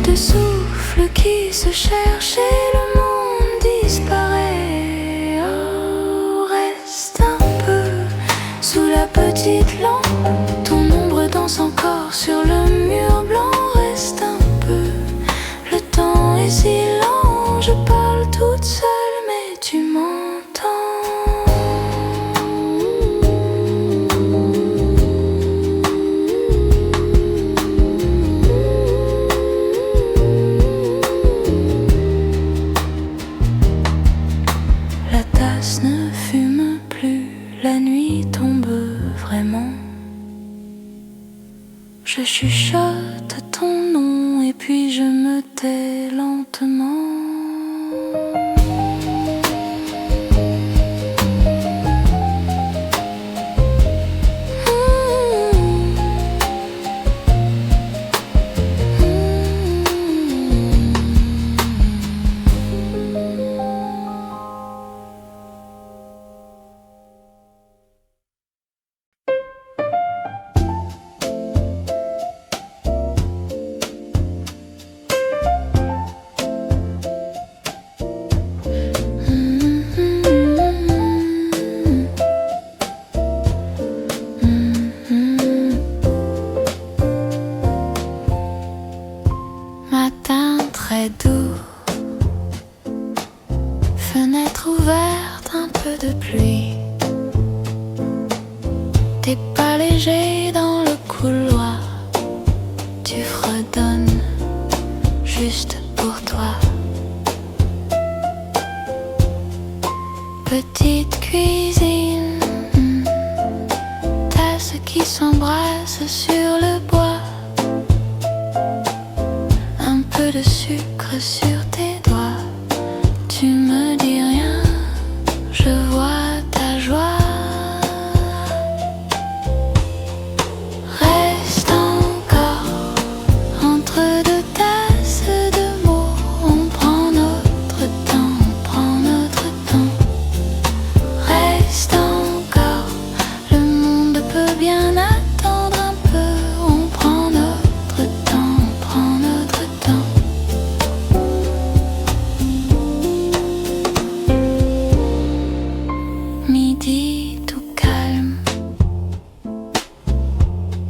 de souffle qui se cherche et le monde disparaît. Oh, reste un peu sous la petite lampe, ton ombre danse encore sur le mur blanc. Reste un peu, le temps est si lent, je parle toute seule mais tu m'entends. La tasse ne fume plus, la nuit tombe vraiment. Je chuchote ton nom et puis je me tais lentement. Matin très doux, fenêtre ouverte, un peu de pluie. T'es pas léger dans le couloir, tu fredonnes juste pour toi. Petite cuisine, tasses qui s'embrassent sur le bois. Un peu de sucre sur tes doigts. Tu me dis rien, je vois ta joie. Reste encore entre deux tasses de mots. On prend notre temps, on prend notre temps. Reste encore, le monde peut bien attendre un peu. On prend notre temps, on prend notre temps. Midi tout calme,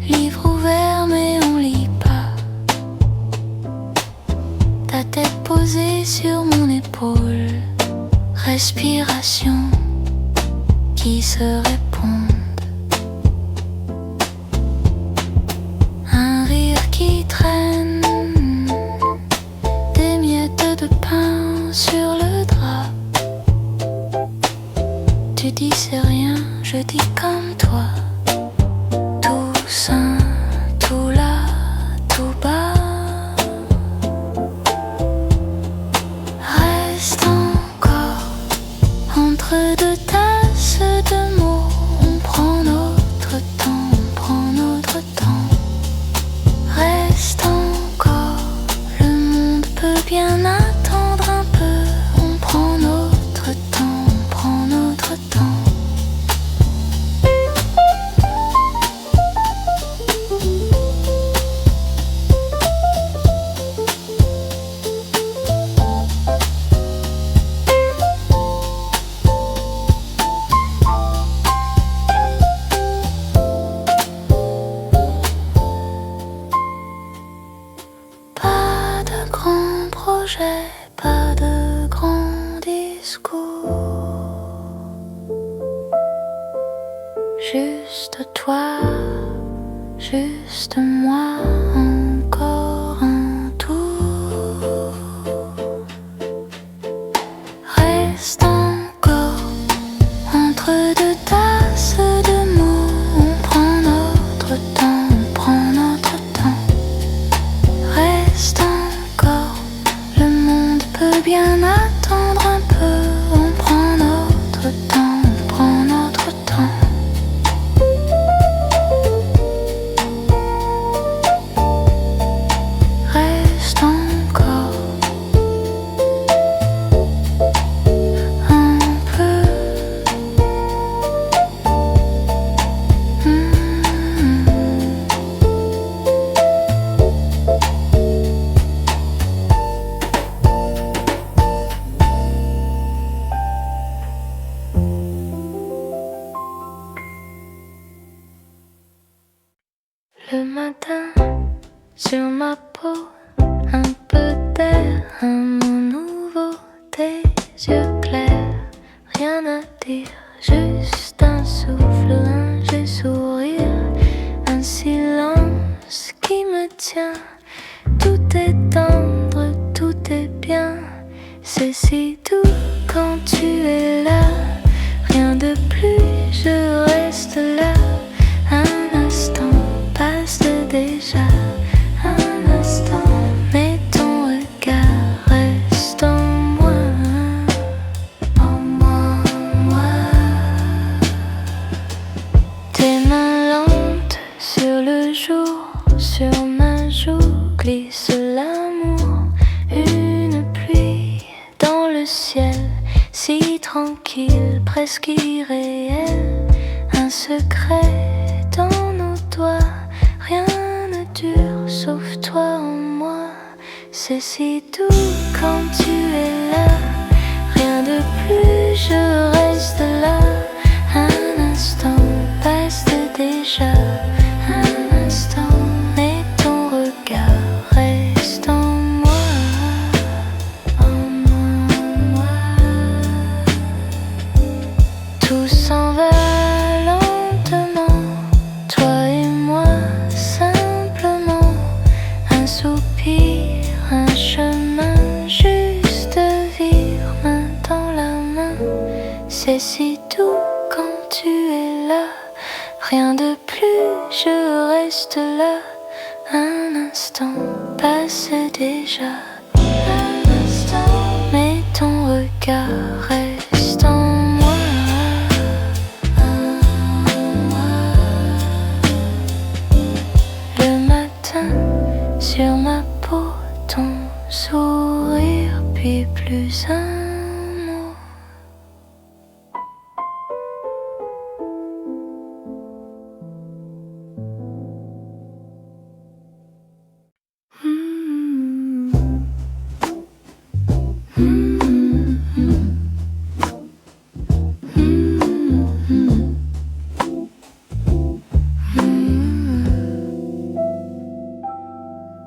livre ouvert mais on lit pas. Ta tête posée sur mon épaule, respiration qui se répondent. Un rire qui traîne, des miettes de pain sur le drap. Tu dis c'est rien, je dis comme toi. Tout sain, tout là, tout bas. Reste encore entre deux tasses de mots. On prend notre temps, on prend notre temps. Reste encore, le monde peut bien attendre un peu. On prend notre temps, on prend notre temps. Pas de grands projets, pas de grands discours. Juste toi, juste moi, encore un tour. Reste encore entre deux tasses de mots. On prend notre temps, on prend notre temps. Reste encore, le monde peut bien attendre un peu. On prend notre temps, on prend notre temps. Le matin, sur ma peau, un peu d'air, un mot nouveau, tes yeux clairs, rien à dire, juste un souffle, un léger sourire, un silence qui me tient. Tout est tendre, tout est bien, c'est si doux quand tu es là. Rien de plus, je reste là. Un instant passe déjà. Un instant, mais ton regard reste en moi. En moi, moi. Tes mains lentes sur le jour, sur ma joue glisse l'amour. Une pluie dans le ciel, si tranquille, presque irréel. Un secret dans nos doigts, rien ne dure sauf toi en moi. C'est si doux quand tu es là, rien de plus, je reste là. Un instant passe déjà, un instant, mais ton regard reste en moi. En moi. Tout s'en va lentement, toi et moi simplement. Un soupir, un chemin, juste vivre main dans la main. C'est si doux quand tu es là, rien de plus, je reste là. Un instant passe déjà, un instant, mais ton regard reste en moi. Le matin, sur ma peau, ton sourire, puis plus un mot.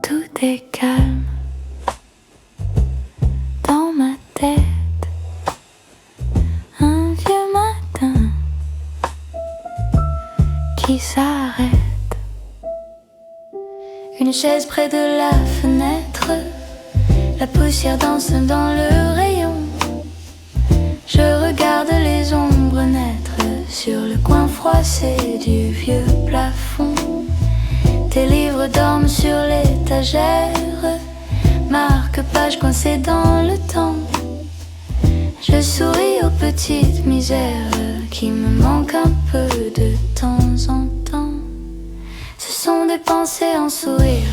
Tout est calme dans ma tête. Un vieux matin qui s'arrête. Une chaise près de la fenêtre, la poussière danse dans le rayon. Je regarde les ombres naître sur le coin froissé du vieux plafond. Tes livres dorment sur l'étagère, marque-pages coincés dans le temps. Je souris aux petites misères qui me manquent un peu de temps en temps. Ce sont des pensées en sourire,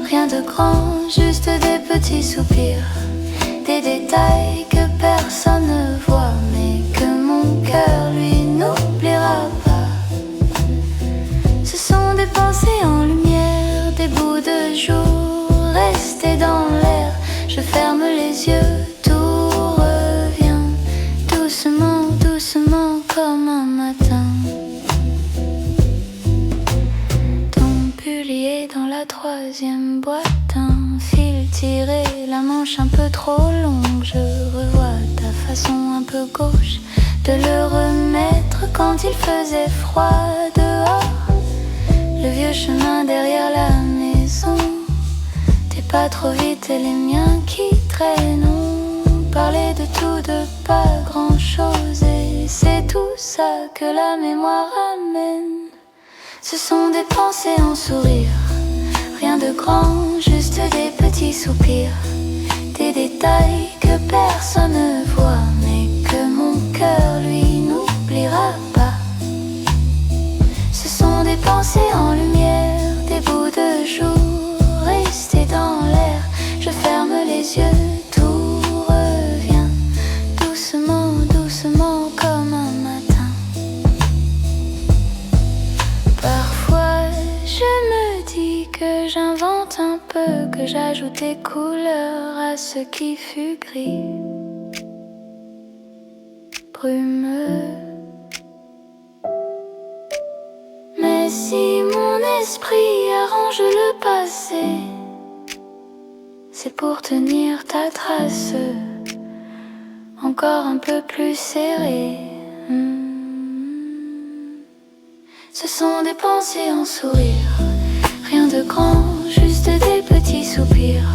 rien de grand, juste des petits soupirs. Des détails que personne ne voit, mais que mon cœur lui n'oubliera pas. Ce sont des pensées en lumière, des bouts de jour restés dans l'air. Je ferme les yeux, tout revient doucement, doucement comme un matin. Ton pull lié dans la troisième boîte, un fil tiré, la manche un peu trop longue. Je revois ta façon un peu gauche de le remettre quand il faisait froid dehors. Le vieux chemin derrière la maison, tes pas trop vite et les miens qui traînent. On parlait de tout, de pas grand chose, et c'est tout ça que la mémoire amène. Ce sont des pensées en sourire, rien de grand, juste des petits soupirs. Des détails que personne ne voit, mais que mon cœur lui n'oubliera pas. Ce sont des pensées en lumière, des bouts de jour restés dans l'air. Je ferme les yeux, tout revient doucement, doucement comme un matin. Parfois je me dis que j'invente un peu, que j'ajoute des couleurs à ce qui fut gris, brumeux. Mais si mon esprit arrange le passé, c'est pour tenir ta trace encore un peu plus serrée. Ce sont des pensées en sourire, rien de grand, juste des petits soupirs,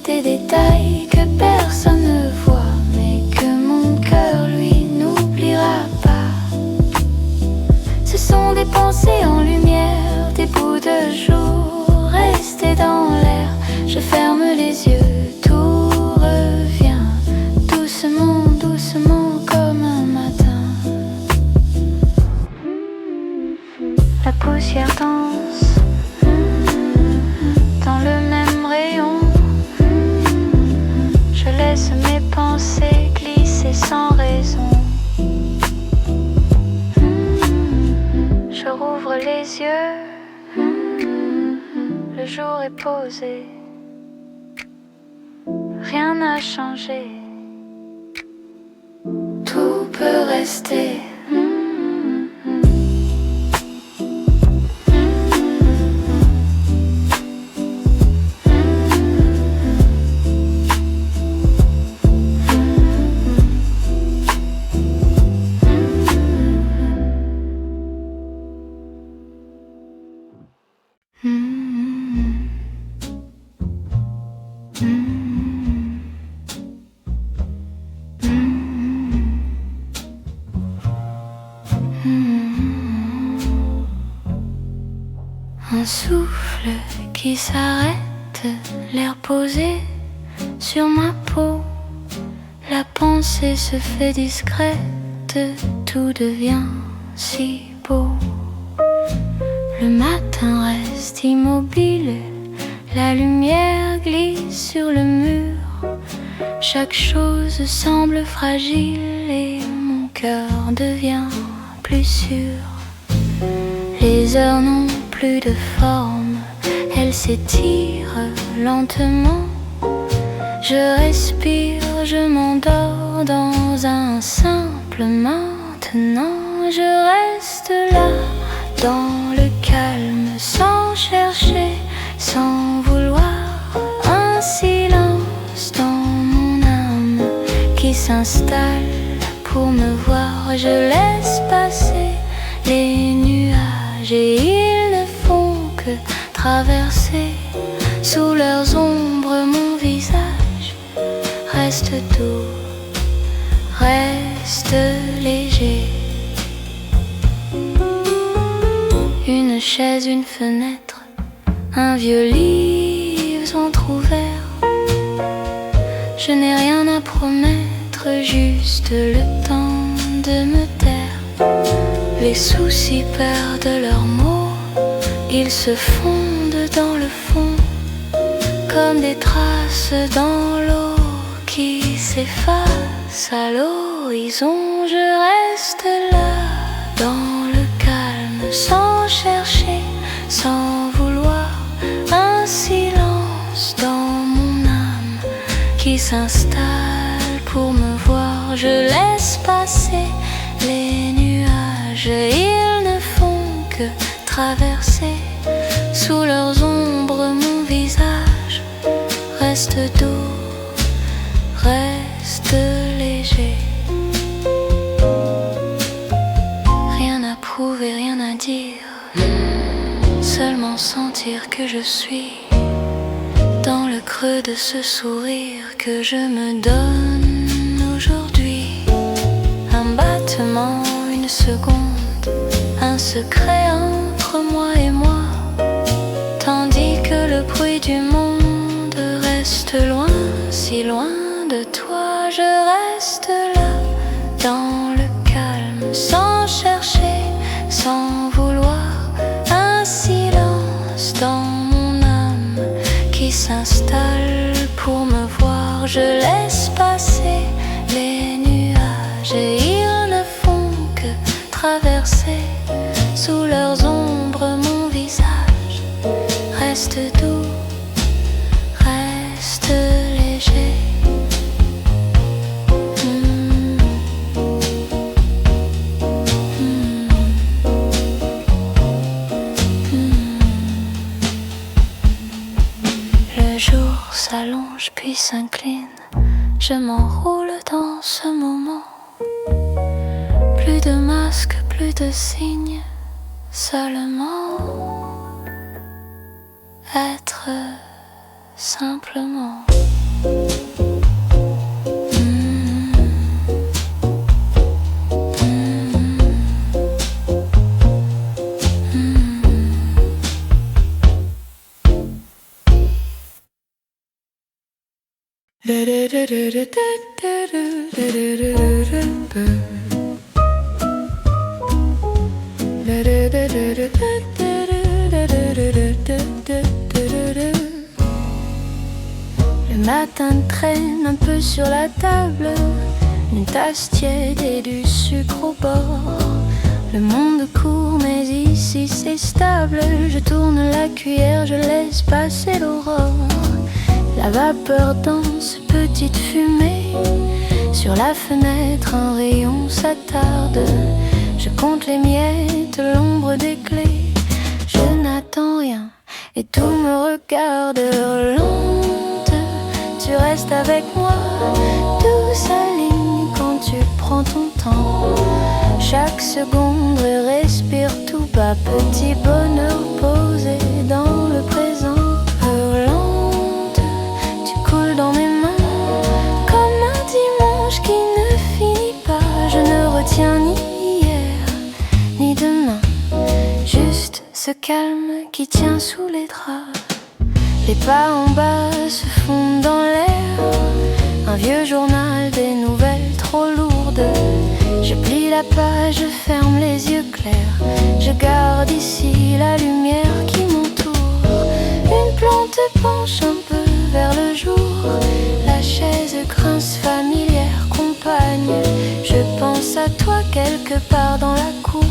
des détails que personne ne voit, mais que mon cœur lui n'oubliera pas. Ce sont des pensées en lumière, des bouts de jour restés dans l'air. Je ferme les yeux, tout revient doucement, doucement comme un matin. La poussière danse dans le même rayon. Je laisse mes pensées glisser sans raison. Je rouvre les yeux, le jour est posé, rien n'a changé, tout peut rester. Un souffle qui s'arrête, l'air posé sur ma peau. La pensée se fait discrète, tout devient si beau. Le matin reste immobile, la lumière glisse sur le mur. Chaque chose semble fragile et mon cœur devient plus sûr. Les heures n'ont plus de forme, elles s'étirent lentement. Je respire, je m'endors dans un simple maintenant. Je reste là, dans le calme, sans chercher, sans vouloir. Un silence dans mon âme qui s'installe pour me voir. Je laisse passer les nuages et ils ne font que traverser. Sous leurs ombres mon visage reste doux, reste léger. Une chaise, une fenêtre, un vieux livre entrouvert. Je n'ai rien à promettre, juste le temps de me taire. Les soucis perdent leurs mots, ils se fondent dans le fond, comme des traces dans l'eau qui s'effacent à l'horizon. Je reste là, dans le calme, sans chercher, sans vouloir. Un silence dans mon âme qui s'installe pour me voir. Je laisse passer les nuages, ils ne font que traverser. Sous leurs ombres mon visage reste doux, reste léger. Rien à prouver, rien à dire, seulement sentir que je suis dans le creux de ce sourire que je me donne aujourd'hui. Un battement, une seconde, un secret entre moi et moi, tandis que le bruit du monde reste loin, si loin de toi. Je reste là, dans le calme, sans chercher, sans vouloir. Un silence dans mon âme qui s'installe pour me voir. Je laisse passer les nuages et ils ne font que traverser. Sous leurs ombres mon visage reste doux, reste léger. masques, plus de signes, seulement être simplement. Le matin traîne un peu sur la table, une tasse tiède et du sucre au bord. Le monde court mais ici c'est stable. Je tourne la cuillère, je laisse passer l'aurore. La vapeur danse, petite fumée. Sur la fenêtre un rayon s'attarde. Je compte les miettes, l'ombre des clés. Je n'attends rien et tout me regarde. Lente, tu restes avec moi. Tout s'aligne quand tu prends ton temps. Chaque seconde respire tout bas. Petit bonheur posé dans le présent. Lente, tu coules dans mes mains comme un dimanche qui ne finit pas. Je ne retiens ni hier ni demain, juste ce calme qui tient sous les draps. Les pas en bas se fondent dans l'air. Un vieux journal, des nouvelles trop lourdes. Je plie la page, je ferme les yeux clairs. Je garde ici la lumière qui m'entoure. Une plante penche un peu vers le jour. La chaise grince familière, compagne. Je pense à toi quelque part dans la cour.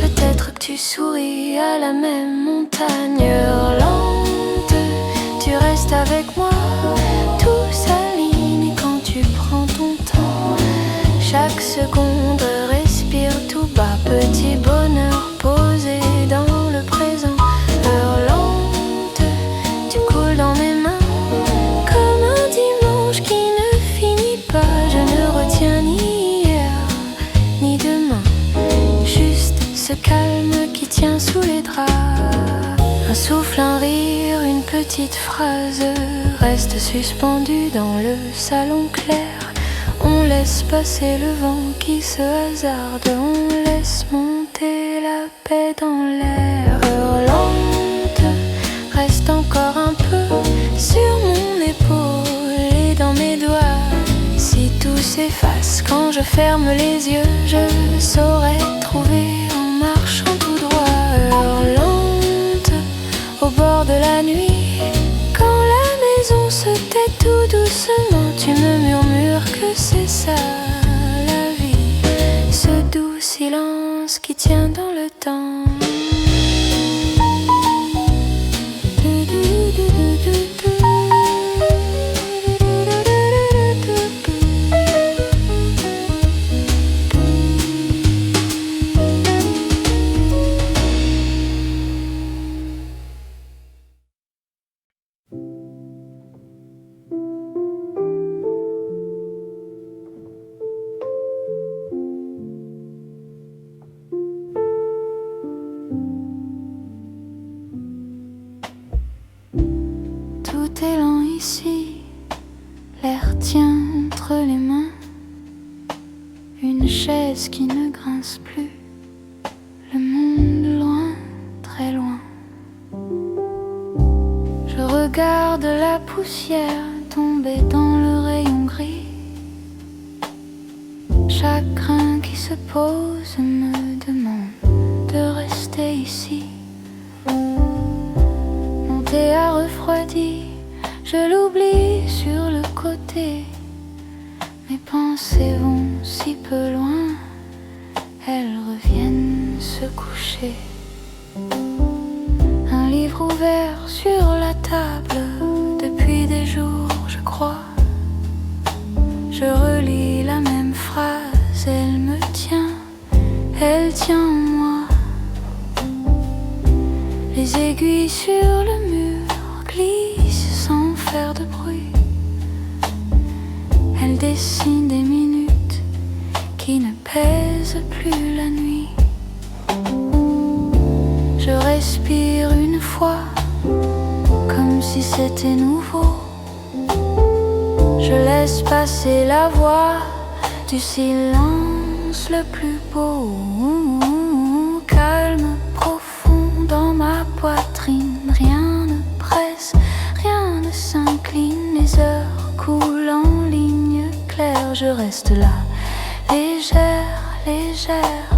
Peut-être que tu souris à la même montagne. Lente, tu restes avec moi. Tout s'aligne quand tu prends ton temps. Chaque seconde respire tout bas. Petit bonheur posé dans le présent. Heure lente, tu coules dans mes mains comme un dimanche qui ne finit pas. Je ne retiens ni hier ni demain, juste ce calme qui tient sous les draps. Un souffle, un rire, une petite phrase reste suspendue dans le salon clair. On laisse passer le vent qui se hasarde. On laisse monter la paix dans l'air. Heure lente, reste encore un peu sur mon épaule et dans mes doigts. Si tout s'efface quand je ferme les yeux, je saurais trouver en marchant tout droit. Heure lente, au bord de la nuit, quand la maison se tait tout doucement, tu me murmures que c'est ça la vie, ce doux silence qui tient dans le temps. Tout est lent ici, l'air tient entre les mains. Une chaise qui ne grince plus, le monde loin, très loin. Je regarde la poussière tomber dans le rayon gris. Chaque grain qui se pose me demande de rester ici. Mon thé a refroidi, je l'oublie sur le côté. Mes pensées vont si peu loin, elles reviennent se coucher. Un livre ouvert sur la table, depuis des jours je crois. Je relis la même phrase, elle me tient, elle tient en moi. Les aiguilles sur le mur glissent sans faire de bruit. Elle dessine des minutes qui qui ne pèse plus la nuit. Je respire une fois, comme si c'était nouveau. Je laisse passer la voix du silence le plus beau. Calme profond dans ma poitrine, rien ne presse, rien ne s'incline. Les heures coulent en ligne claire, je reste là, légère, légère.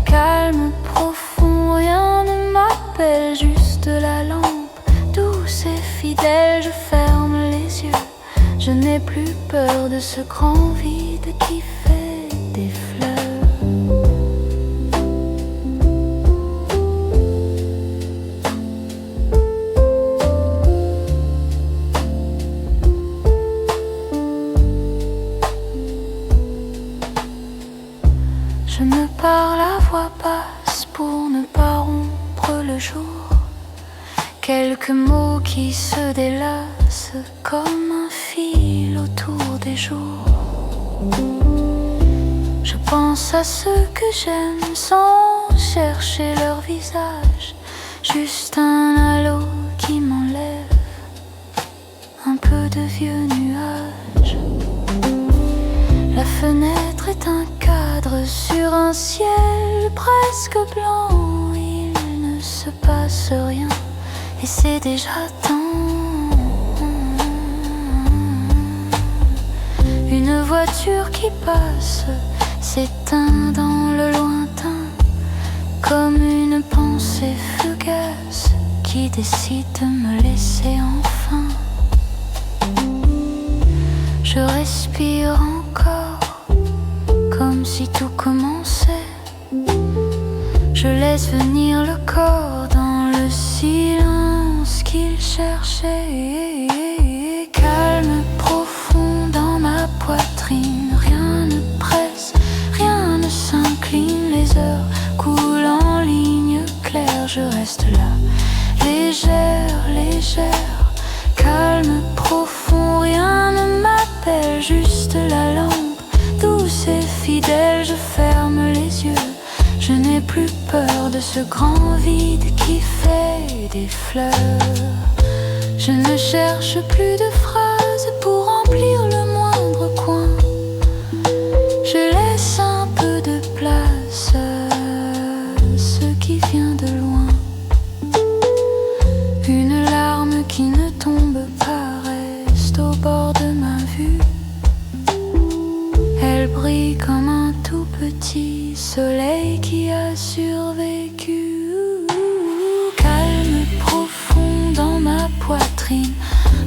Calme profond, rien ne m'appelle, juste la lampe douce et fidèle. Je ferme les yeux, je n'ai plus peur de ce grand vide qui fait des fleurs. Je me parle à voix basse pour ne pas rompre le jour. Quelques mots qui se délassent comme un fil autour des jours. Je pense à ceux que j'aime sans chercher leur visage. Juste un halo qui m'enlève un peu de vieux nuages. La fenêtre est un cadre sur un ciel presque blanc. Il ne se passe rien et c'est déjà temps. Une voiture qui passe s'éteint dans le lointain, comme une pensée fugace qui décide de me laisser enfin. Je respire encore, comme si tout commençait. Je laisse venir le corps dans le silence qu'il cherchait. Calme profond dans ma poitrine, rien ne presse, rien ne s'incline. Les heures coulent en ligne claire, je reste là, légère, légère. Calme profond, rien ne m'appelle, juste la lampe douce et fidèle. Je ferme les yeux, je n'ai plus peur de ce grand vide qui fait des fleurs. Je ne cherche plus de phrases pour remplir le moindre coin. Je laisse un peu de place à ce qui vient de loin. Une larme qui ne tombe pas reste au bord de ma vue. Elle brille comme un tout petit soleil qui a survécu. Calme profond dans ma poitrine,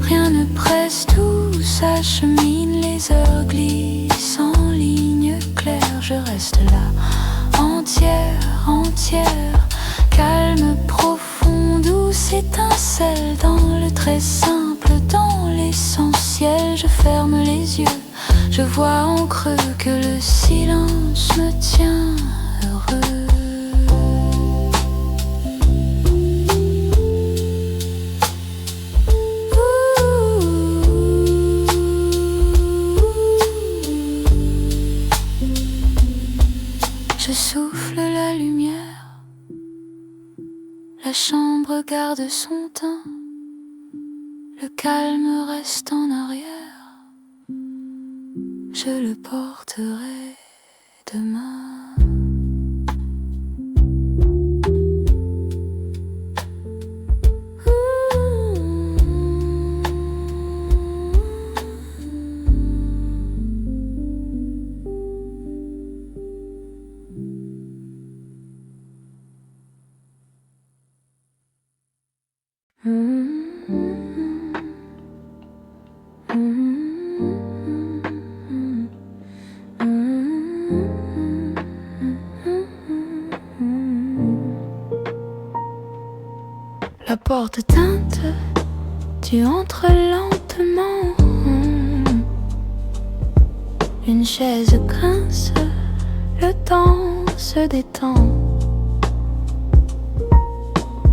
rien ne presse, tout s'achemine. Les heures glissent en ligne claire, je reste là, entière, entière. Calme profond, douce étincelle dans le très simple, dans l'essentiel. Je ferme les yeux, je vois en creux que le silence me tient heureux. Je souffle la lumière, la chambre garde son teint, le calme reste en arrière, je le porterai demain. La porte teinte, tu entres lentement. Une chaise grince, le temps se détend.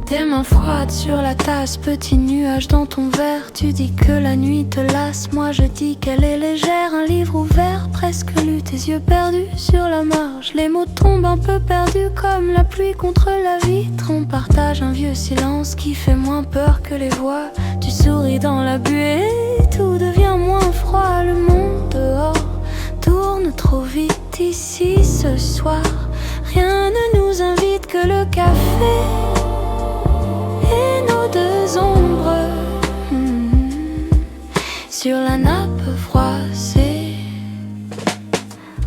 Tes mains froides sur la tasse, petit nuage dans ton verre. Tu dis que la nuit te lasse, moi je dis qu'elle est légère. Un livre ouvert, presque lu, tes yeux perdus sur la marge. Les mots tombent un peu perdus comme la pluie contre la vitre. On partage un vieux silence qui fait moins peur que les voix. Tu souris dans la buée, tout devient moins froid. Le monde dehors tourne trop vite ici ce soir. Rien ne nous invite que le café et nos deux ombres sur la nappe froissée.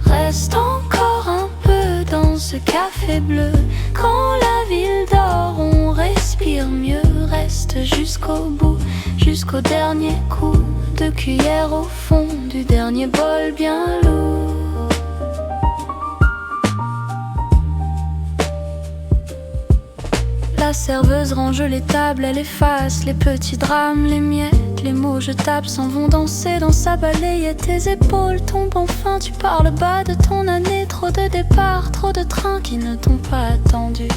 Reste encore un peu dans ce café bleu. Quand la ville dort, on respire mieux. Reste jusqu'au bout, jusqu'au dernier coup de cuillère au fond du dernier bol bien lourd. La serveuse range les tables, elle efface les petits drames, les miettes. Les mots jetables s'en vont danser dans sa balayette. Tes épaules tombent enfin, tu parles bas de ton année. Trop de départs, trop de trains qui ne t'ont pas attendu.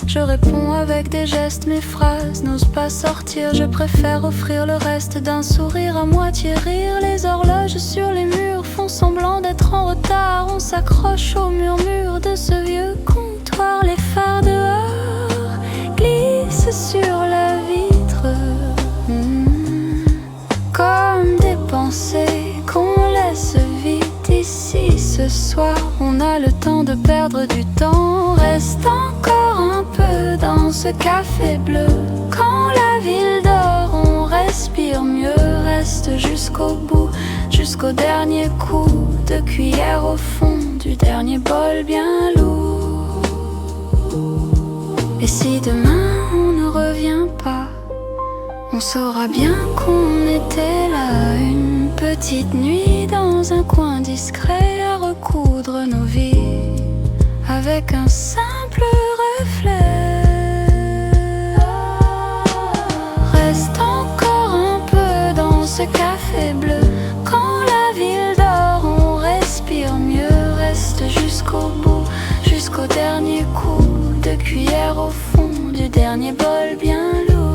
Je réponds avec des gestes, mes phrases n'osent pas sortir. Je préfère offrir le reste d'un sourire à moitié rire. Les horloges sur les murs font semblant d'être en retard. On s'accroche au murmure de ce vieux comptoir. Les phares dehors glissent sur la vitre comme des pensées qu'on laisse vite ici ce soir. On a le temps de perdre du temps. Reste encore un peu dans ce café bleu. Quand la ville dort, on respire mieux. Reste jusqu'au bout, jusqu'au dernier coup de cuillère au fond du dernier bol bien lourd. Et si demain on ne revient pas, on saura bien qu'on était là. Une petite nuit dans un coin discret à recoudre nos vies avec un simple reflet. Reste encore un peu dans ce café bleu. Quand la ville dort, on respire mieux. Reste jusqu'au bout, jusqu'au dernier coup de cuillère au fond du dernier bol bien lourd.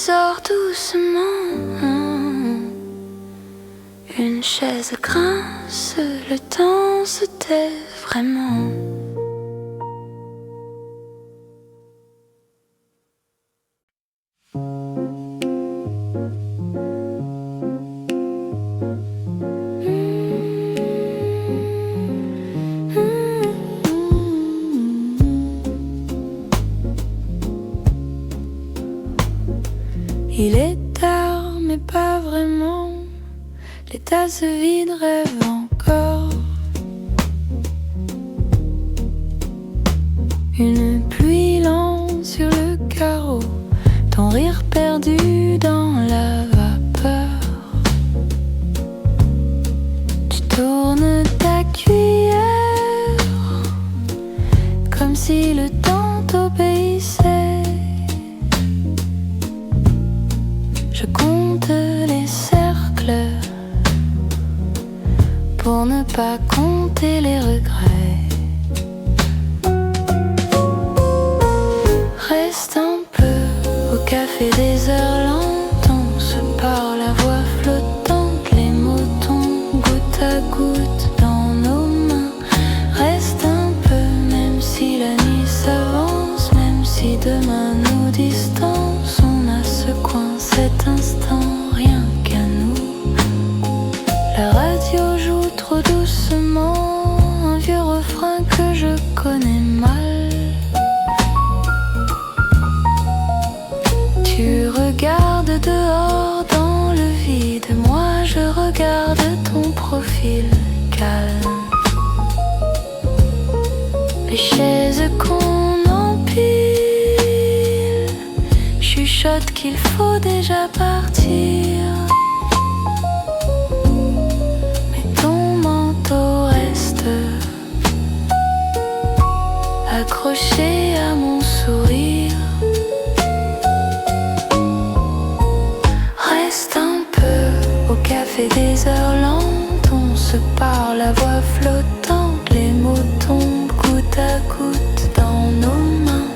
Sors doucement, une chaise grince, le temps se tait vraiment. Il est tard, mais pas vraiment. Les tasses vides rêvent encore. Une pluie lente sur le carreau, ton rire perdu dans la vapeur. Tu tournes ta cuillère comme si le temps t'obéissait. Je compte les cercles pour ne pas compter les regrets. Reste un peu au café des heures lentes. On se parle à voix flottante. Les mots tombent goutte à goutte dans nos mains. Reste un peu, même si la nuit s'avance, même si demain nous distance. On a ce coin, cet instant, rien qu'à nous. La radio joue trop doucement un vieux refrain que je connais mal. Tu regardes dehors dans le vide, moi je regarde ton profil calme. Les chaises qu'on empile chuchotent chuchote qu'il faut déjà partir. Mais ton manteau reste accroché à mon sourire. Reste un peu au café des heures lentes. On se parle à voix flottante. Les mots tombent goutte à goutte dans nos mains.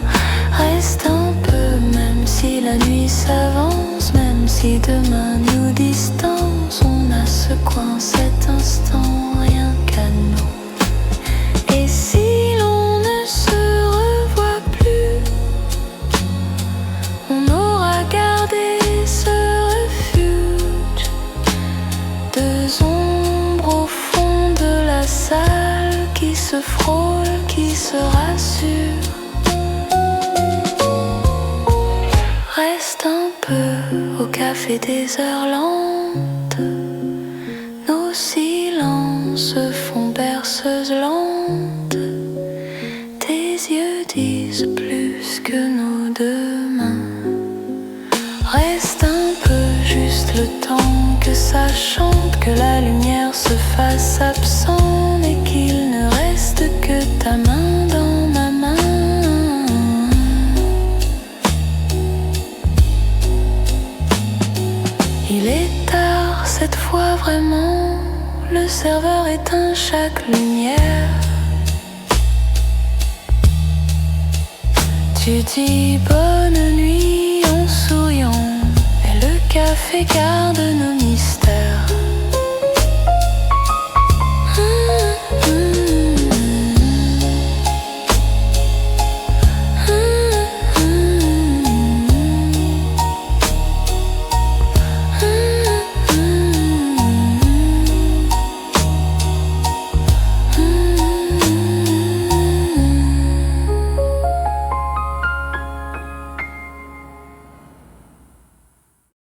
Reste un peu, même si la nuit s'avance, même si demain nous distance. On a ce coin, cet instant, rien qu'à nous. Et si l'on ne se revoit plus, on aura gardé ce refuge. Deux ombres au fond de la salle qui se frôlent, qui se rassurent. Reste un peu au café des heures lentes. Nos silences se font berceuses lentes. Tes yeux disent plus que nos deux mains. Reste un peu, juste le temps que ça chante, que la lumière se fasse absente et qu'il ne reste que ta main dans ma main. Il est tard cette fois vraiment, le serveur éteint chaque lumière. Tu dis bonne nuit en souriant, et le café garde nos mystères.